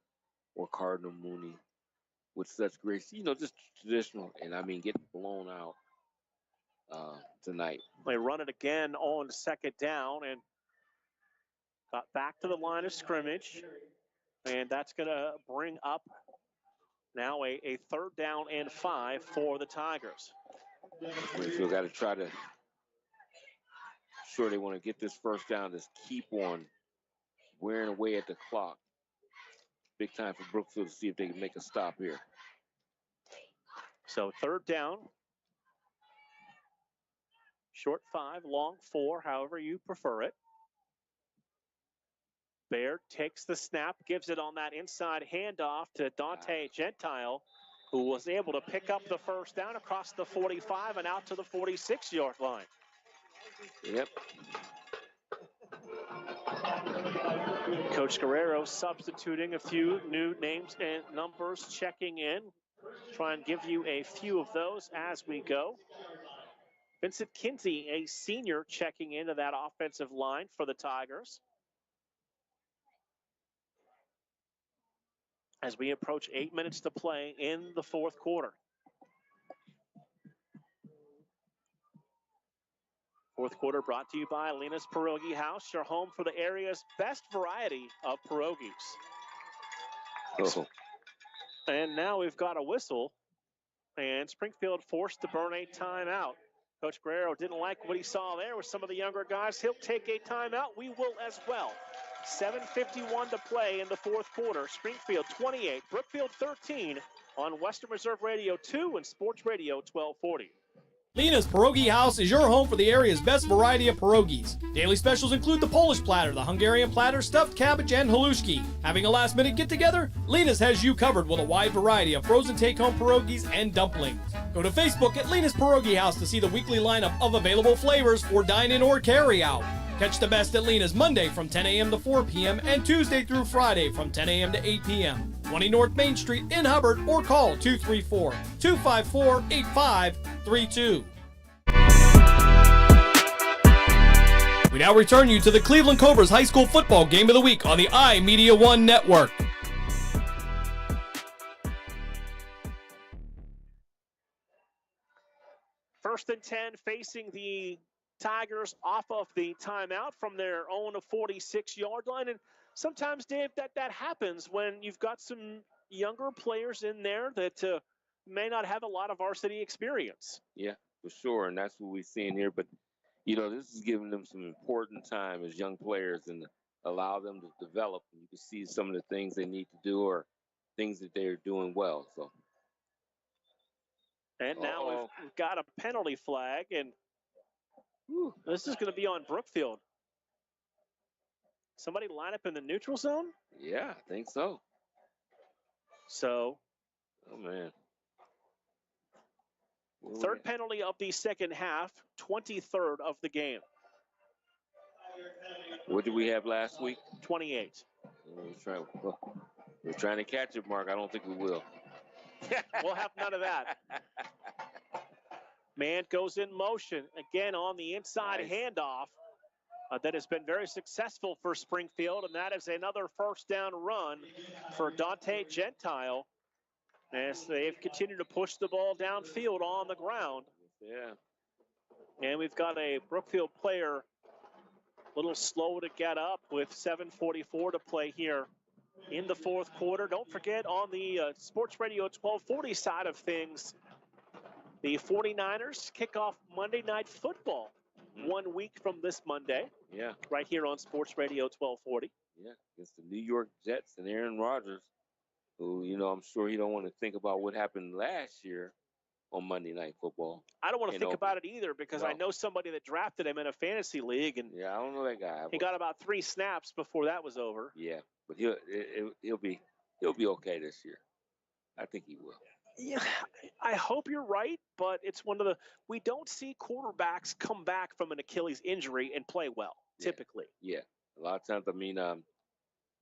or Cardinal Mooney with such grace, just traditional, and I mean getting blown out tonight.
They run it again on 2nd down and got back to the line of scrimmage, and that's going to bring up now a 3rd down and 5 for the Tigers.
Springfield got to try to, sure they want to get this first down, just keep on wearing away at the clock. Big time for Brookfield to see if they can make a stop here.
So 3rd down, short 5, long 4, however you prefer it. Baird takes the snap, gives it on that inside handoff to Dante Gentile, who was able to pick up the first down across the 45 and out to the 46-yard line.
Yep.
Coach Guerrero substituting a few new names and numbers, checking in. Try and give you a few of those as we go. Vincent Kinsey, a senior, checking into that offensive line for the Tigers. As we approach 8 minutes to play in the 4th quarter. 4th quarter brought to you by Lena's Pierogi House, your home for the area's best variety of pierogies.
Oh.
And now we've got a whistle, and Springfield forced to burn a timeout. Coach Guerrero didn't like what he saw there with some of the younger guys. He'll take a timeout. We will as well. 7:51 to play in the 4th quarter. Springfield 28, Brookfield 13 on Western Reserve Radio 2 and Sports Radio 1240.
Lena's Pierogi House is your home for the area's best variety of pierogies. Daily specials include the Polish platter, the Hungarian platter, stuffed cabbage, and halushki. Having a last-minute get-together? Lena's has you covered with a wide variety of frozen take-home pierogies and dumplings. Go to Facebook at Lena's Pierogi House to see the weekly lineup of available flavors for dine-in or carry-out. Catch the best at Lena's Monday from 10 a.m. to 4 p.m. and Tuesday through Friday from 10 a.m. to 8 p.m. 20 North Main Street in Hubbard, or call 234-254-8532. We now return you to the Cleveland Cobras High School Football Game of the Week on the iMedia1 Network.
First and 10 facing the Tigers off of the timeout from their own 46-yard line. And sometimes, Dave, that happens when you've got some younger players in there that may not have a lot of varsity experience.
Yeah, for sure, and that's what we're seeing here. But, this is giving them some important time as young players and allow them to develop. You can see some of the things they need to do or things that they're doing well. So.
And now we've got a penalty flag, and this is going to be on Brookfield. Somebody line up in the neutral zone?
Yeah, I think so.
So.
Oh, man.
Third penalty of the second half, 23rd of the game.
What did we have last week?
28.
We're trying to catch it, Mark. I don't think we will.
We'll have none of that. Man goes in motion. Again on the inside handoff. that has been very successful for Springfield, and that is another first down run for Dante Gentile as they've continued to push the ball downfield on the ground.
Yeah.
And we've got a Brookfield player a little slow to get up with 7:44 to play here in the fourth quarter. Don't forget, on the Sports Radio 1240 side of things, the 49ers kick off Monday Night Football 1 week from this Monday.
Yeah.
Right here on Sports Radio 1240.
Yeah, against the New York Jets and Aaron Rodgers, who, I'm sure he don't want to think about what happened last year on Monday Night Football.
I don't want to think about it either because I know somebody that drafted him in a fantasy league, and
yeah, I don't know that guy.
He got about 3 snaps before that was over.
Yeah, but he'll be okay this year. I think he will.
Yeah, I hope you're right, but it's one of we don't see quarterbacks come back from an Achilles injury and play well, typically.
Yeah, a lot of times,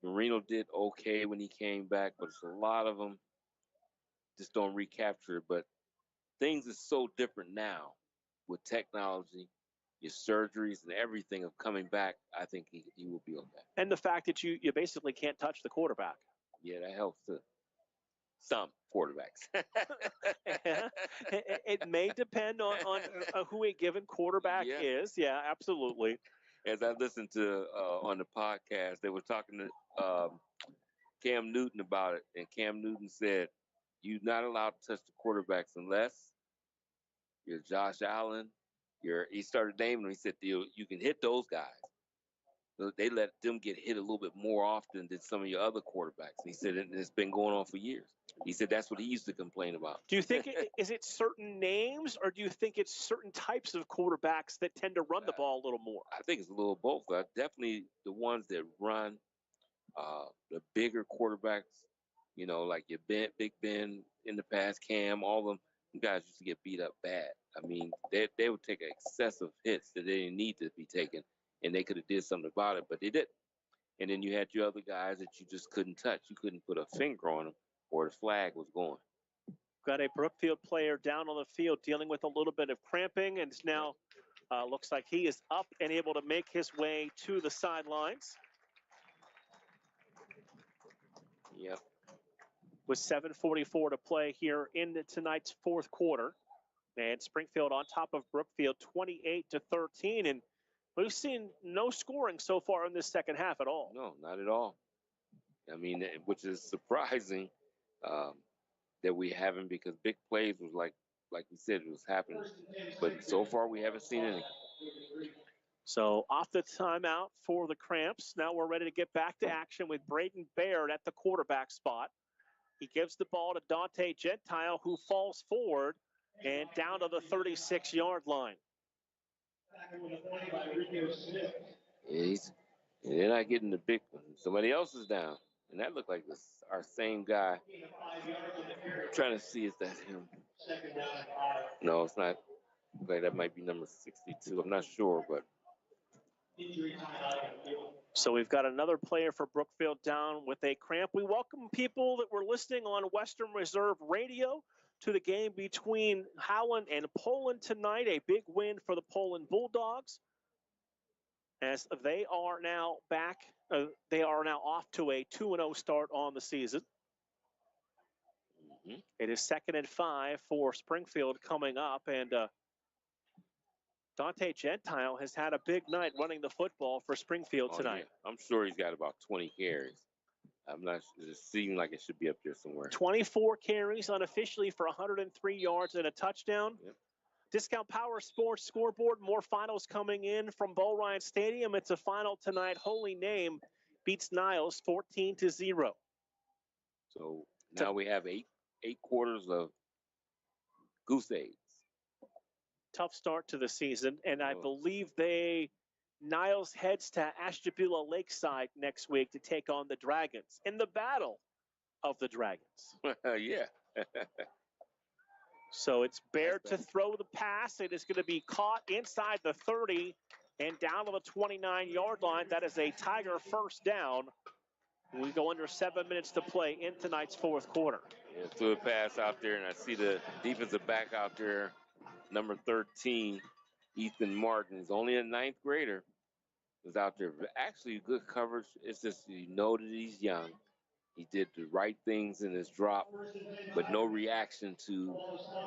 Marino did okay when he came back, but it's a lot of them just don't recapture it. But things are so different now with technology, your surgeries and everything of coming back. I think he will be okay.
And the fact that you basically can't touch the quarterback.
Yeah, that helps too. Some quarterbacks.
It may depend on who a given quarterback is. Yeah, absolutely.
As I listened to on the podcast, they were talking to Cam Newton about it, and Cam Newton said, "You're not allowed to touch the quarterbacks unless you're Josh Allen. He started naming them. He said, you can hit those guys. So they let them get hit a little bit more often than some of your other quarterbacks." And he said, and it's been going on for years. He said that's what he used to complain about.
Do you think is it certain names, or do you think it's certain types of quarterbacks that tend to run the ball a little more?
I think it's a little both. Definitely the ones that run, the bigger quarterbacks, like your Big Ben in the past, Cam, all of them, you guys used to get beat up bad. I mean, they would take excessive hits that they didn't need to be taken, and they could have did something about it, but they didn't. And then you had your other guys that you just couldn't touch. You couldn't put a finger on them, or the flag was going.
Got a Brookfield player down on the field dealing with a little bit of cramping, and now looks like he is up and able to make his way to the sidelines.
Yep.
With 7:44 to play here in tonight's fourth quarter. And Springfield on top of Brookfield 28-13. And we've seen no scoring so far in this second half at all.
No, not at all. I mean, which is surprising that we haven't, because big plays was like we said, it was happening. But so far we haven't seen any.
So off the timeout for the Cramps. Now we're ready to get back to action with Braden Baird at the quarterback spot. He gives the ball to Dante Gentile, who falls forward and down to the 36-yard line.
Yeah, they're not getting the big one. Somebody else is down. And that looked like our same guy. I'm trying to see if that's him. No, it's not. Okay, that might be number 62. I'm not sure, but.
So we've got another player for Brookfield down with a cramp. We welcome people that were listening on Western Reserve Radio to the game between Howland and Poland tonight. A big win for the Poland Bulldogs, as they are now back. They are now off to a 2-0 start on the season.
Mm-hmm.
It is 2nd and 5 for Springfield coming up, and Dante Gentile has had a big night running the football for Springfield tonight.
Yeah. I'm sure he's got about 20 carries. I'm not. It seems like it should be up there somewhere.
24 carries unofficially for 103 yards and a touchdown.
Yep.
Discount Power Sports scoreboard. More finals coming in from Bo Ryan Stadium. It's a final tonight. Holy Name beats Niles 14-0.
So now we have eight quarters of goose eggs.
Tough start to the season, and I believe Niles heads to Ashtabula Lakeside next week to take on the Dragons in the Battle of the Dragons.
Yeah.
So it's Baird to throw the pass. It is going to be caught inside the 30 and down to the 29-yard line. That is a Tiger first down. We go under 7 minutes to play in tonight's fourth quarter.
Yeah, threw a pass out there, and I see the defensive back out there, number 13, Ethan Martin. He's only a ninth grader, was out there. Actually, good coverage. It's just you know that he's young. He did the right things in his drop, but no reaction to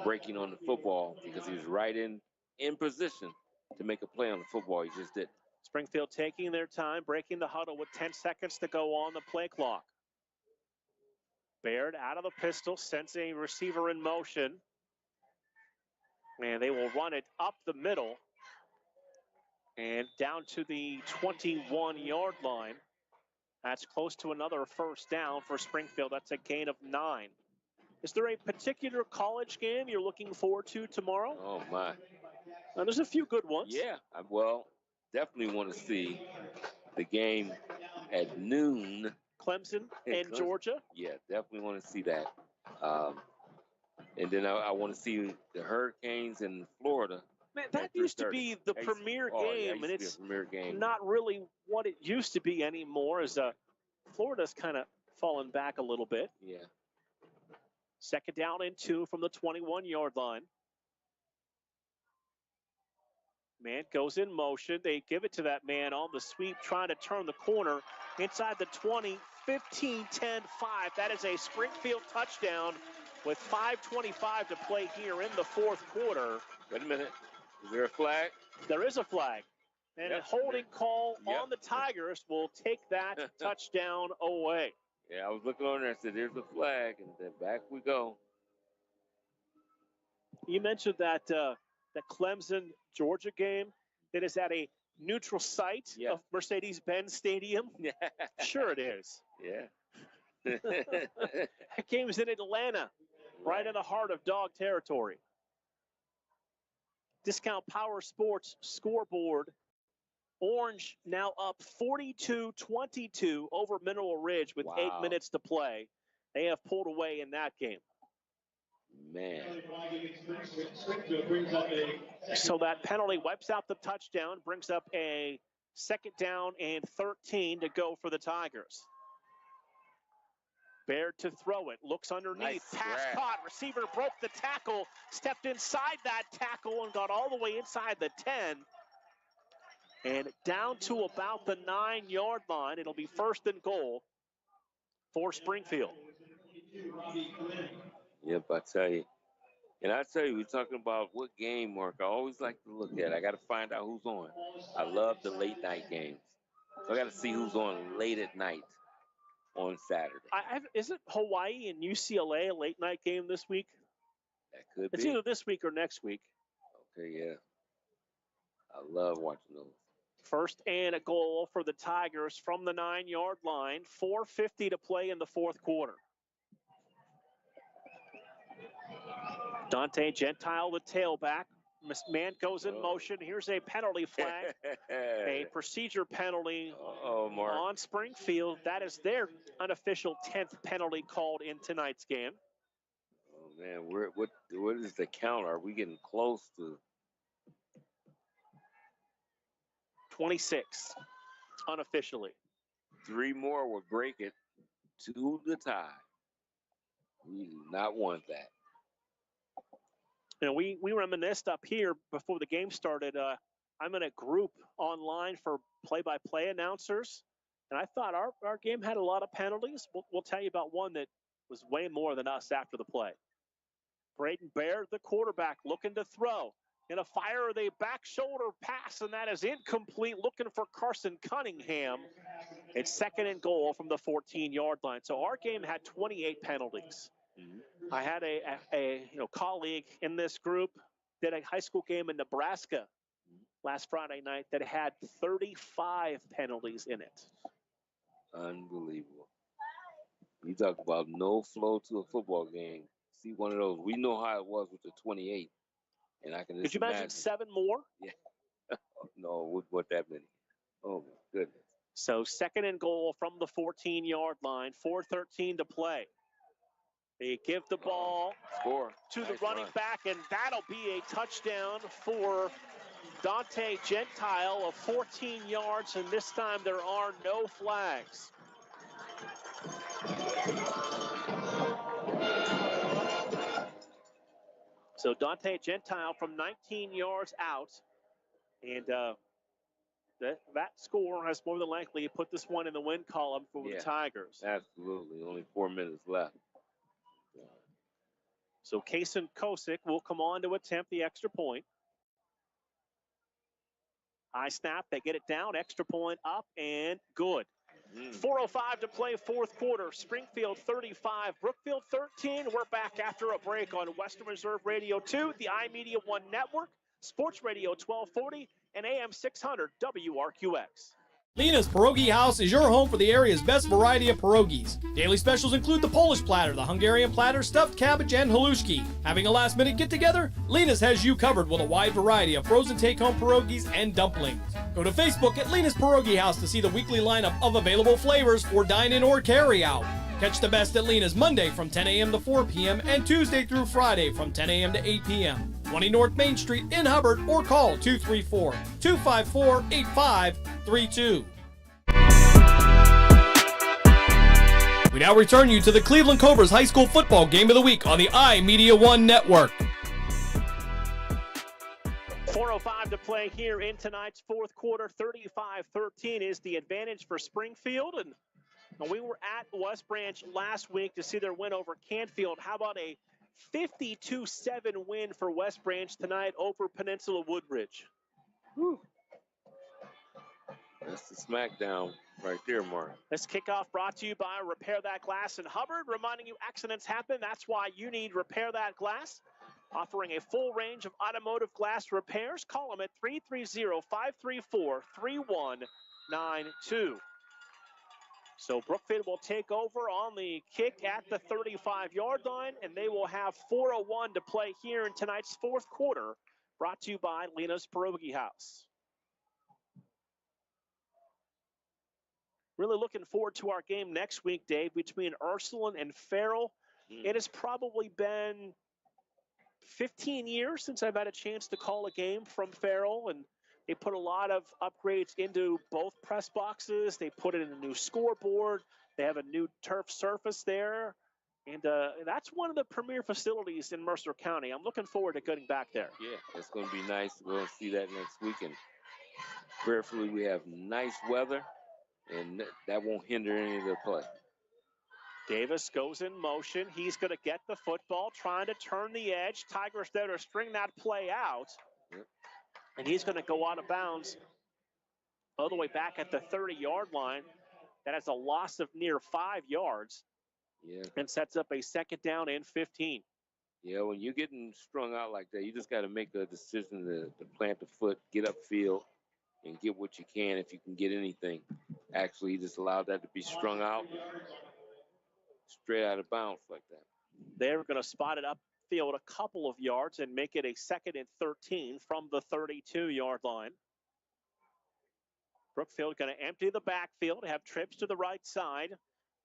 breaking on the football because he was right in position to make a play on the football. He just didn't.
Springfield taking their time, breaking the huddle with 10 seconds to go on the play clock. Baird out of the pistol, sends a receiver in motion. And they will run it up the middle and down to the 21-yard line. That's close to another first down for Springfield. That's a gain of 9. Is there a particular college game you're looking forward to tomorrow?
Oh, my.
There's a few good ones.
Yeah, well, definitely want to see the game at noon.
Clemson and Georgia?
Yeah, definitely want to see that. And then I want to see the Hurricanes in Florida.
Man, that used to be the premier game, and it's not really what it used to be anymore, as Florida's kind of fallen back a little bit.
Yeah.
Second down and 2 from the 21-yard line. Man goes in motion. They give it to that man on the sweep, trying to turn the corner inside the 20, 15, 10, 5. That is a Springfield touchdown with 5:25 to play here in the fourth quarter.
Wait a minute. Is there a flag?
There is a flag. And a holding call on the Tigers will take that touchdown away.
Yeah, I was looking on there and said, there's a flag, and then back we go.
You mentioned that that Clemson-Georgia game that is at a neutral site of Mercedes-Benz Stadium. Sure it is.
Yeah.
That game is in Atlanta, right in the heart of dog territory. Discount Power Sports scoreboard. Orange now up 42-22 over Mineral Ridge with 8 minutes to play. They have pulled away in that game.
Man.
So that penalty wipes out the touchdown, brings up a second down and 13 to go for the Tigers. Baird to throw it, looks underneath, pass caught, receiver broke the tackle, stepped inside that tackle and got all the way inside the 10. And down to about the 9-yard line. It'll be first and goal for Springfield.
Yep, I tell you. And I tell you, we're talking about what game, Mark, I always like to look at. I got to find out who's on. I love the late night games. So I got to see who's on late at night on Saturday.
Isn't Hawaii and UCLA a late night game this week?
That could be.
It's either this week or next week.
Okay, yeah. I love watching those.
First and a goal for the Tigers from the 9-yard line. 4:50 to play in the fourth quarter. Dante Gentile, the tailback. Man goes in motion. Here's a penalty flag. A procedure penalty on Springfield. That is their unofficial 10th penalty called in tonight's game.
Oh, man. What is the count? Are we getting close to
26 unofficially?
3 more will break it to the tie. We do not want that.
You know, we reminisced up here before the game started. I'm in a group online for play-by-play announcers, and I thought our game had a lot of penalties. We'll tell you about one that was way more than us after the play. Braden Baird, the quarterback, looking to throw. And a fire the back shoulder pass, and that is incomplete. Looking for Carson Cunningham. It's second and goal from the 14-yard line. So our game had 28 penalties. I had a colleague in this group, did a high school game in Nebraska last Friday night that had 35 penalties in it.
Unbelievable. You talk about no flow to a football game. See one of those. We know how it was with the 28. And I can just
Could you imagine 7 more?
Yeah. No, what that many? Oh, my goodness.
So second and goal from the 14-yard line. 4:13 to play. They give the ball to the running back, and that'll be a touchdown for Dante Gentile of 14 yards, and this time there are no flags. So Dante Gentile from 19 yards out, and that score has more than likely put this one in the win column for the Tigers.
Absolutely. Only 4 minutes left.
So Kason Kosick will come on to attempt the extra point. High snap, they get it down, extra point up and good. 4:05 to play, fourth quarter. Springfield 35, Brookfield 13. We're back after a break on Western Reserve Radio 2, the iMedia1 Network, Sports Radio 1240, and AM 600 WRQX.
Lena's Pierogi House is your home for the area's best variety of pierogies. Daily specials include the Polish platter, the Hungarian platter, stuffed cabbage, and halushki. Having a last-minute get-together? Lena's has you covered with a wide variety of frozen take-home pierogies and dumplings. Go to Facebook at Lena's Pierogi House to see the weekly lineup of available flavors for dine-in or carry-out. Catch the best at Lena's Monday from 10 a.m. to 4 p.m. and Tuesday through Friday from 10 a.m. to 8 p.m. 20 North Main Street in Hubbard or call 234-254-8532. We now return you to the Cleveland Cobras High School Football Game of the Week on the iMedia1 Network.
4:05 to play here in tonight's fourth quarter. 35-13 is the advantage for Springfield. And we were at West Branch last week to see their win over Canfield. How about a 52-7 win for West Branch tonight over Peninsula Woodbridge?
Whew. That's the smackdown right there, Mark.
This kickoff brought to you by Repair That Glass in Hubbard, reminding you accidents happen. That's why you need Repair That Glass. Offering a full range of automotive glass repairs. Call them at 330-534-3192. So Brookfield will take over on the kick at the 35-yard line, and they will have 4:01 to play here in tonight's fourth quarter, brought to you by Lena's Pierogi House. Really looking forward to our game next week, Dave, between Ursuline and Farrell. It has probably been 15 years since I've had a chance to call a game from Farrell, and they put a lot of upgrades into both press boxes. They put in a new scoreboard. They have a new turf surface there, and that's one of the premier facilities in Mercer County. I'm looking forward to getting back there.
Yeah, it's going to be nice to go and see that next weekend. Prayerfully, we have nice weather, and that won't hinder any of the play.
Davis goes in motion. He's going to get the football, trying to turn the edge. Tigers there to string that play out.
Yep.
And he's going to go out of bounds all the way back at the 30-yard line. That has a loss of near 5 yards.
Yeah.
And sets up a second down and 15.
Yeah, when you're getting strung out like that, you just got to make a decision to plant the foot, get upfield, and get what you can if you can get anything. Actually, he just allowed that to be strung out straight out of bounds like that.
They're going to spot it upfield a couple of yards and make it a second and 13 from the 32-yard line. Brookfield going to empty the backfield, have trips to the right side.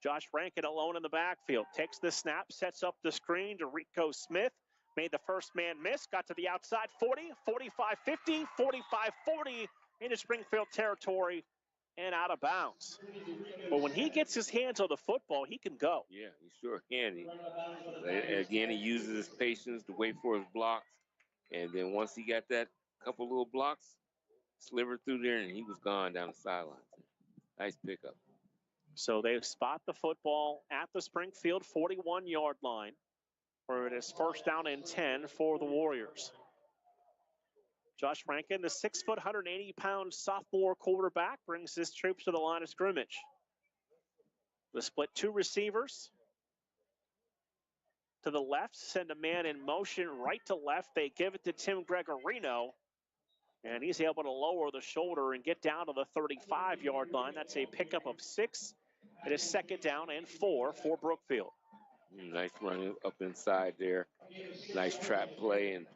Josh Rankin alone in the backfield. Takes the snap, sets up the screen to Rico Smith. Made the first man miss, got to the outside 40, 45-50, 45-40 into Springfield territory and out of bounds. But when he gets his hands on the football, he can go.
Yeah, he sure can. Again, he uses his patience to wait for his blocks. And then once he got that couple little blocks, slivered through there, and he was gone down the sideline. Nice pickup.
So they spot the football at the Springfield 41-yard line, where it is first down and 10 for the Warriors. Josh Rankin, the 6-foot, 180-pound sophomore quarterback, brings his troops to the line of scrimmage. The split two receivers to the left, send a man in motion right to left. They give it to Tim Gregorino, and he's able to lower the shoulder and get down to the 35-yard line. That's a pickup of 6. It is second down and 4 for Brookfield.
Nice run up inside there. Nice trap play, and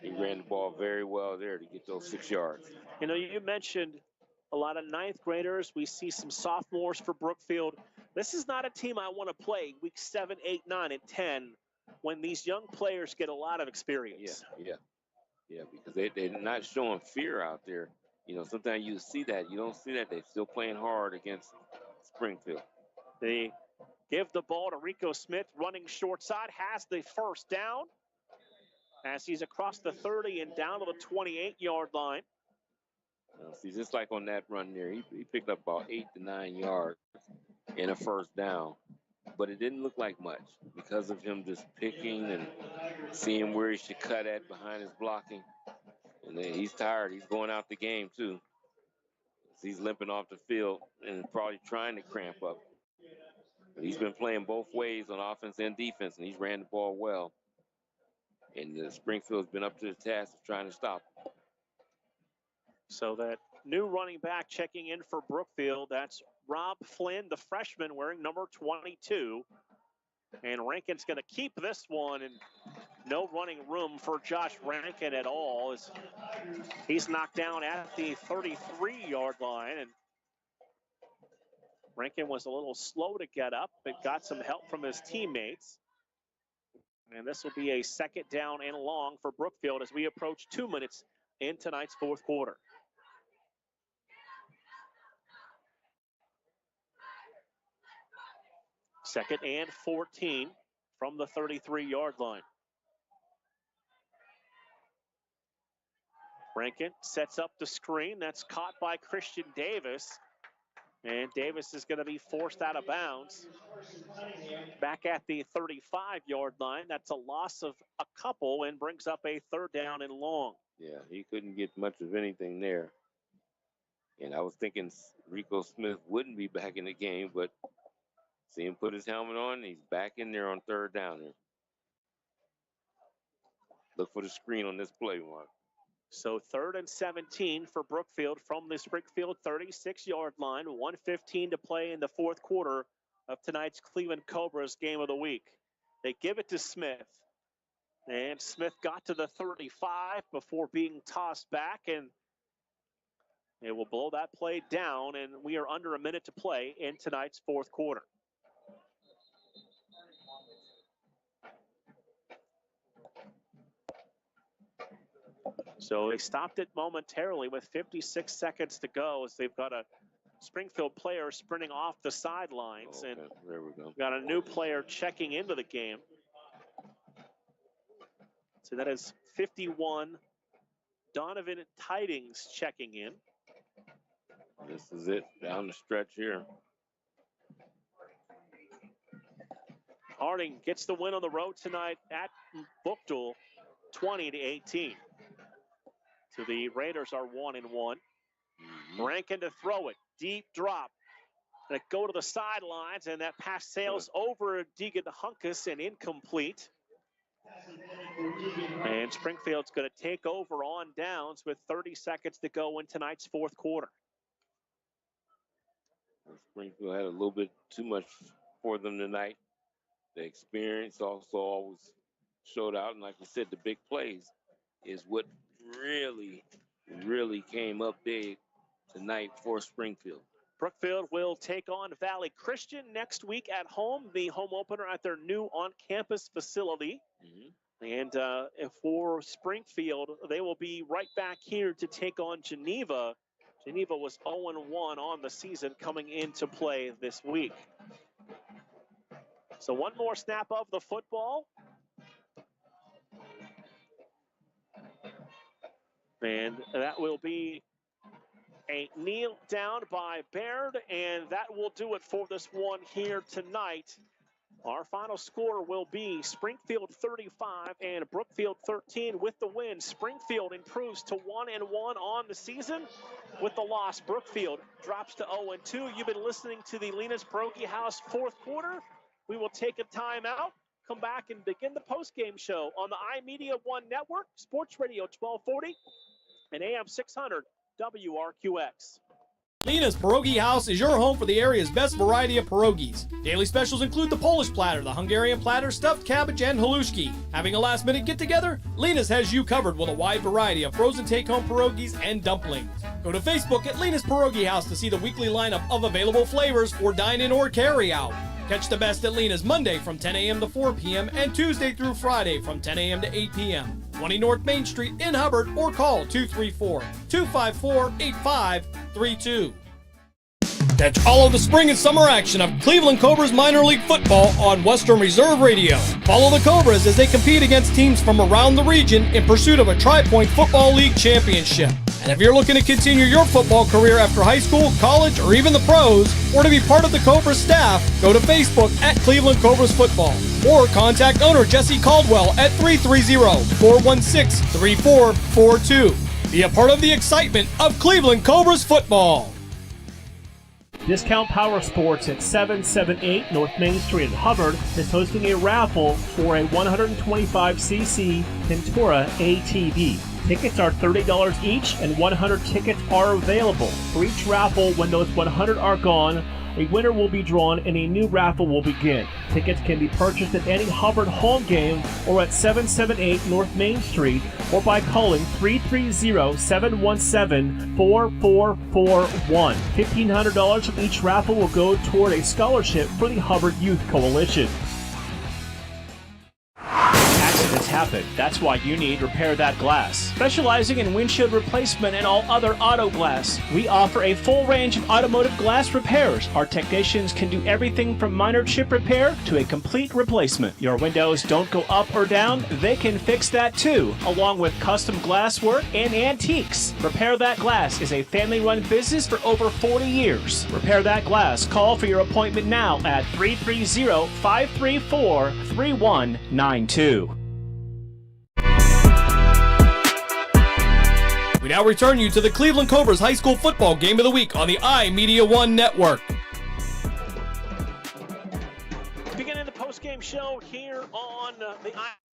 he ran the ball very well there to get those 6 yards.
You know, you mentioned a lot of ninth graders. We see some sophomores for Brookfield. This is not a team I want to play week 7, 8, 9, and 10 when these young players get a lot of experience.
Yeah, because they're not showing fear out there. You know, sometimes you see that. You don't see that. They're still playing hard against Springfield.
They give the ball to Rico Smith, running short side, has the first down as he's across the 30 and down to the 28-yard line.
See, just like on that run there, he picked up about 8 to 9 yards in a first down. But it didn't look like much because of him just picking and seeing where he should cut at behind his blocking. And then he's tired. He's going out the game, too. He's limping off the field and probably trying to cramp up. But he's been playing both ways on offense and defense, and he's ran the ball well. And Springfield's been up to the task of trying to stop him.
So that new running back checking in for Brookfield, that's Rob Flynn, the freshman, wearing number 22. And Rankin's going to keep this one, and no running room for Josh Rankin at all, as he's knocked down at the 33-yard line. And Rankin was a little slow to get up, but got some help from his teammates. And this will be a second down and long for Brookfield as we approach 2 minutes in tonight's fourth quarter. Second and 14 from the 33-yard line. Rankin sets up the screen. That's caught by Christian Davis. And Davis is going to be forced out of bounds. Back at the 35-yard line. That's a loss of a couple and brings up a third down and long.
Yeah, he couldn't get much of anything there. And I was thinking Rico Smith wouldn't be back in the game, but see him put his helmet on. He's back in there on third down here. Look for the screen on this play, Mark.
So 3rd and 17 for Brookfield from the Springfield 36-yard line. 1:15 to play in the fourth quarter of tonight's Cleveland Cobras game of the week. They give it to Smith. And Smith got to the 35 before being tossed back, and it will blow that play down, and we are under a minute to play in tonight's fourth quarter. So they stopped it momentarily with 56 seconds to go as they've got a Springfield player sprinting off the sidelines.
Okay,
and
there we go.
Got a new player checking into the game. So that is 51, Donovan Tidings checking in.
This is it, down the stretch here.
Harding gets the win on the road tonight at Bookduel, 20-18. So the Raiders are 1-1. Rankin to throw it, deep drop. Gonna go to the sidelines, and that pass sails over Deegan Hunkus and incomplete. And Springfield's gonna take over on downs with 30 seconds to go in tonight's fourth quarter.
Springfield had a little bit too much for them tonight. The experience also always showed out, and like we said, the big plays is what really came up big tonight for Springfield.
Brookfield will take on Valley Christian next week at home, the home opener at their new on-campus facility. And for Springfield, they will be right back here to take on Geneva. Geneva was 0-1 on the season coming into play this week. So one more snap of the football. And that will be a kneel down by Baird, and that will do it for this one here tonight. Our final score will be Springfield 35 and Brookfield 13 with the win. Springfield improves to 1-1 on the season. With the loss, Brookfield drops to 0-2. You've been listening to the Lena's Pierogi House fourth quarter. We will take a timeout, come back and begin the postgame show on the iMedia1 network, Sports Radio 1240 and AM 600 WRQX.
Lena's Pierogi House is your home for the area's best variety of pierogies. Daily specials include the Polish platter, the Hungarian platter, stuffed cabbage, and halushki. Having a last-minute get-together? Lena's has you covered with a wide variety of frozen take-home pierogies and dumplings. Go to Facebook at Lena's Pierogi House to see the weekly lineup of available flavors for dine-in or carry-out. Catch the best at Lena's Monday from 10 a.m. to 4 p.m. and Tuesday through Friday from 10 a.m. to 8 p.m. 20 North Main Street in Hubbard, or call 234-254-8532. Catch all of the spring and summer action of Cleveland Cobras minor league football on Western Reserve Radio. Follow the Cobras as they compete against teams from around the region in pursuit of a Tri-Point Football League championship. And if you're looking to continue your football career after high school, college, or even the pros, or to be part of the Cobras staff, go to Facebook at Cleveland Cobras Football, or contact owner Jesse Caldwell at 330-416-3442. Be a part of the excitement of Cleveland Cobras football.
Discount Power Sports at 778 North Main Street in Hubbard is hosting a raffle for a 125cc Ventura ATV. Tickets are $30 each and 100 tickets are available. For each raffle, when those 100 are gone, a winner will be drawn and a new raffle will begin. Tickets can be purchased at any Hubbard home game or at 778 North Main Street or by calling 330-717-4441. $1,500 from each raffle will go toward a scholarship for the Hubbard Youth Coalition. Accidents happen. That's why you need Repair That Glass. Specializing in windshield replacement and all other auto glass, we offer a full range of automotive glass repairs. Our technicians can do everything from minor chip repair to a complete replacement. Your windows don't go up or down, they can fix that too, along with custom glass work and antiques. Repair That Glass is a family-run business for over 40 years. Repair That Glass. Call for your appointment now at 330-534-3192.
We now return you to the Cleveland Cobras High School Football Game of the Week on the iMedia1 Network.
Beginning the post-game show here on the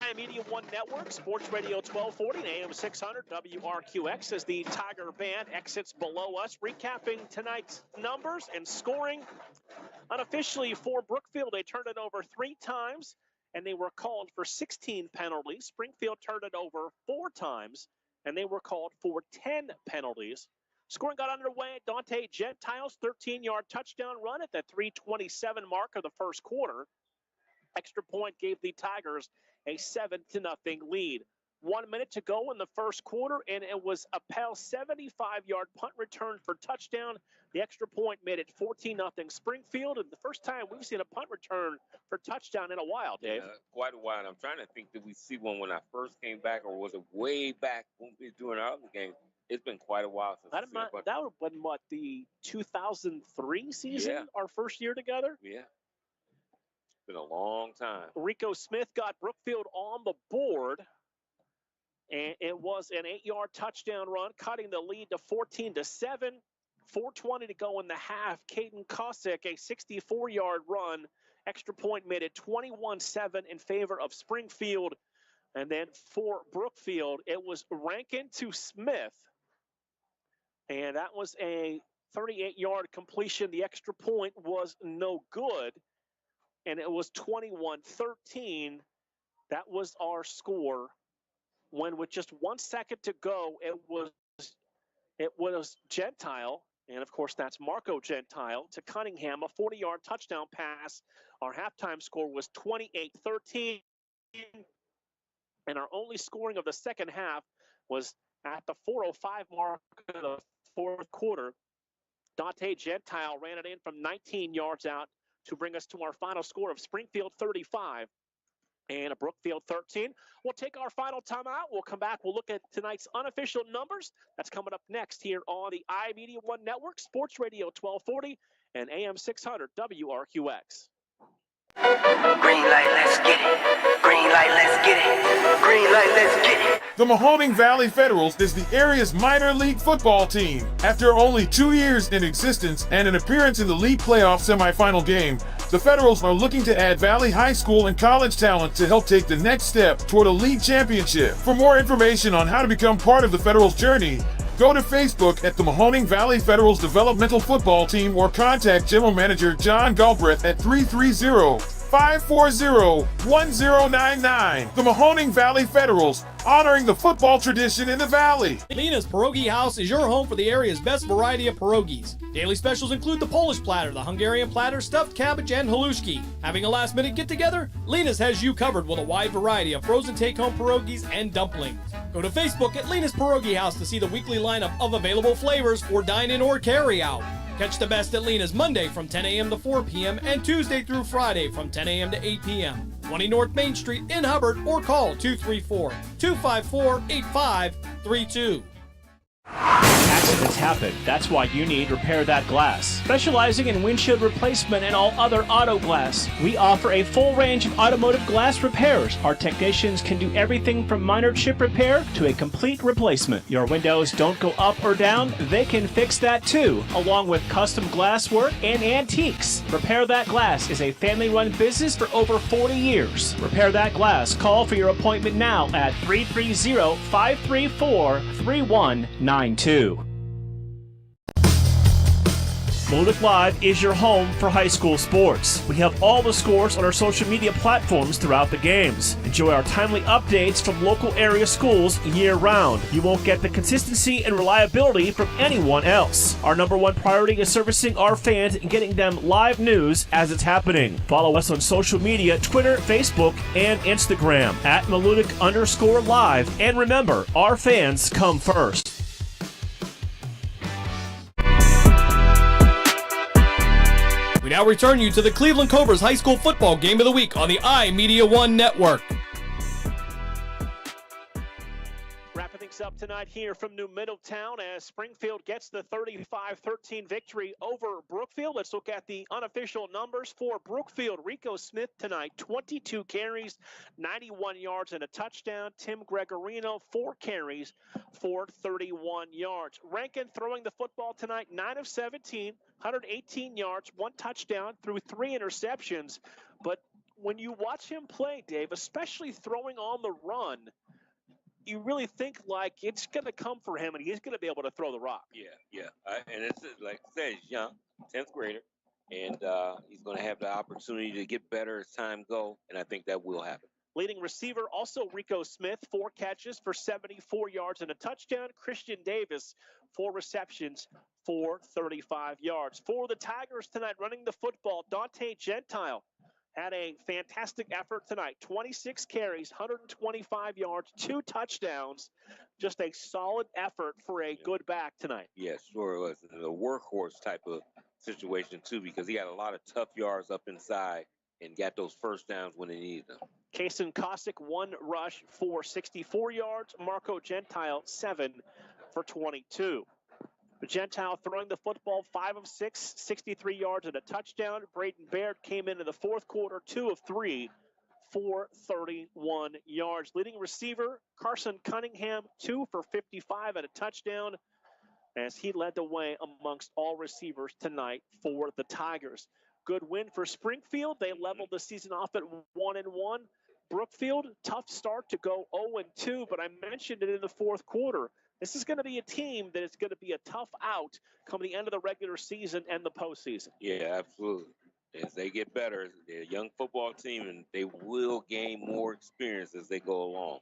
iMedia1 Network, Sports Radio 1240 and AM 600 WRQX as the Tiger Band exits below us. Recapping tonight's numbers and scoring. Unofficially for Brookfield, they turned it over 3 times, and they were called for 16 penalties. Springfield turned it over 4 times, and they were called for 10 penalties. Scoring got underway. Dante Gentile's 13-yard touchdown run at the 3:27 mark of the first quarter. Extra point gave the Tigers a 7-0 lead. 1 minute to go in the first quarter, and it was Appel's 75-yard punt return for touchdown. The extra point made it 14-0 Springfield, and the first time we've seen a punt return for touchdown in a while, Dave.
Yeah, quite a while. I'm trying to think, did we see one when I first came back, or was it way back when we were doing our other game? It's been quite a while since
That would have been, what, the 2003 season,
Yeah.
Our first year together?
Yeah. It's been a long time.
Rico Smith got Brookfield on the board, and it was an 8-yard touchdown run, cutting the lead to 14-7. 4:20 to go in the half. Caden Cossack, a 64-yard run. Extra point made it 21-7 in favor of Springfield. And then for Brookfield, it was Rankin to Smith. And that was a 38-yard completion. The extra point was no good. And it was 21-13. That was our score. When with just 1 second to go, it was Gentile, and of course that's Marco Gentile, to Cunningham, a 40-yard touchdown pass. Our halftime score was 28-13, and our only scoring of the second half was at the 4:05 mark of the fourth quarter. Dante Gentile ran it in from 19 yards out to bring us to our final score of Springfield 35 and a Brookfield 13. We'll take our final timeout. We'll come back. We'll look at tonight's unofficial numbers. That's coming up next here on the iMedia1 Network, Sports Radio 1240 and AM 600 WRQX.
Green light, let's get it. Green light, let's get it. Green light, let's get it.
The Mahoning Valley Federals is the area's minor league football team. After only 2 years in existence and an appearance in the league playoff semifinal game, the Federals are looking to add Valley High School and college talent to help take the next step toward a league championship. For more information on how to become part of the Federals' journey, go to Facebook at the Mahoning Valley Federals Developmental Football Team or contact General Manager John Galbraith at 330-540-1099. The Mahoning Valley Federals, honoring the football tradition in the Valley.
Lena's Pierogi House is your home for the area's best variety of pierogies. Daily specials include the Polish platter, the Hungarian platter, stuffed cabbage, and halushki. Having a last-minute get-together? Lena's has you covered with a wide variety of frozen take-home pierogies and dumplings. Go to Facebook at Lena's Pierogi House to see the weekly lineup of available flavors for dine-in or carry-out. Catch the best at Lena's Monday from 10 a.m. to 4 p.m. and Tuesday through Friday from 10 a.m. to 8 p.m. 20 North Main Street in Hubbard, or call 234-254-8532.
Accidents happen. That's why you need Repair That Glass. Specializing in windshield replacement and all other auto glass, we offer a full range of automotive glass repairs. Our technicians can do everything from minor chip repair to a complete replacement. Your windows don't go up or down, they can fix that too, along with custom glass work and antiques. Repair That Glass is a family-run business for over 40 years. Repair That Glass. Call for your appointment now at 330-534-3192. Meludic Live is your home for high school sports. We have all the scores on our social media platforms throughout the games. Enjoy our timely updates from local area schools year-round. You won't get the consistency and reliability from anyone else. Our number one priority is servicing our fans and getting them live news as it's happening. Follow us on social media, Twitter, Facebook, and Instagram at Meludic_Live. And remember, our fans come first.
We now return you to the Cleveland Cobras High School Football Game of the Week on the iMedia1 Network.
Wrapping things up tonight here from New Middletown as Springfield gets the 35-13 victory over Brookfield. Let's look at the unofficial numbers for Brookfield. Rico Smith tonight, 22 carries, 91 yards and a touchdown. Tim Gregorino, 4 carries for 31 yards. Rankin throwing the football tonight, 9 of 17, 118 yards, 1 touchdown through 3 interceptions. But when you watch him play, Dave, especially throwing on the run, you really think like it's going to come for him and he's going to be able to throw the rock.
Yeah. And it's like I said, he's young, 10th grader, and he's going to have the opportunity to get better as time goes, and I think that will happen.
Leading receiver, also Rico Smith, 4 catches for 74 yards and a touchdown. Christian Davis, 4 receptions for 35 yards. For the Tigers tonight, running the football, Dante Gentile had a fantastic effort tonight. 26 carries, 125 yards, 2 touchdowns. Just a solid effort for a good back tonight.
Yeah, sure it was. A workhorse type of situation, too, because he had a lot of tough yards up inside and got those first downs when he needed them.
Kason Kosick, 1 rush for 64 yards. Marco Gentile, 7 for 22. Gentile throwing the football, 5 of 6, 63 yards and a touchdown. Braden Baird came into the fourth quarter, 2 of 3 for 31 yards. Leading receiver, Carson Cunningham, 2 for 55 and a touchdown, as he led the way amongst all receivers tonight for the Tigers. Good win for Springfield. They leveled the season off at 1-1. Brookfield, tough start to go 0-2, but I mentioned it in the fourth quarter. This is going to be a team that is going to be a tough out come the end of the regular season and the postseason.
Yeah, absolutely. As they get better, they're a young football team, and they will gain more experience as they go along.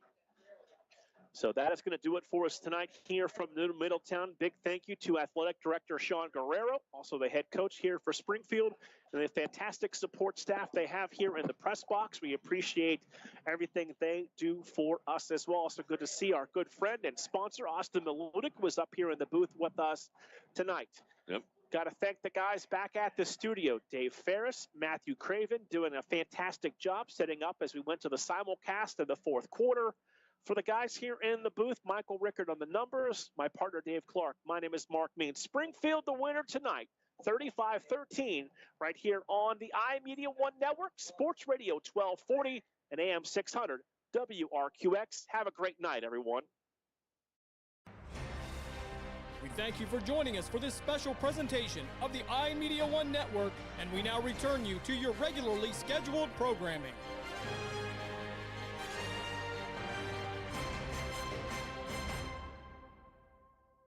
So that is going to do it for us tonight here from New Middletown. Big thank you to Athletic Director Sean Guerrero, also the head coach here for Springfield, and the fantastic support staff they have here in the press box. We appreciate everything they do for us as well. Also good to see our good friend and sponsor, Austin Meludic, was up here in the booth with us tonight.
Yep.
Got to thank the guys back at the studio, Dave Ferris, Matthew Craven, doing a fantastic job setting up as we went to the simulcast in the fourth quarter. For the guys here in the booth, Michael Rickard on the numbers, my partner Dave Clark. My name is Mark Means. Springfield the winner tonight, 35-13, right here on the iMedia1 Network, Sports Radio 1240 and AM 600 WRQX. Have a great night, everyone.
We thank you for joining us for this special presentation of the iMedia1 Network, and we now return you to your regularly scheduled programming.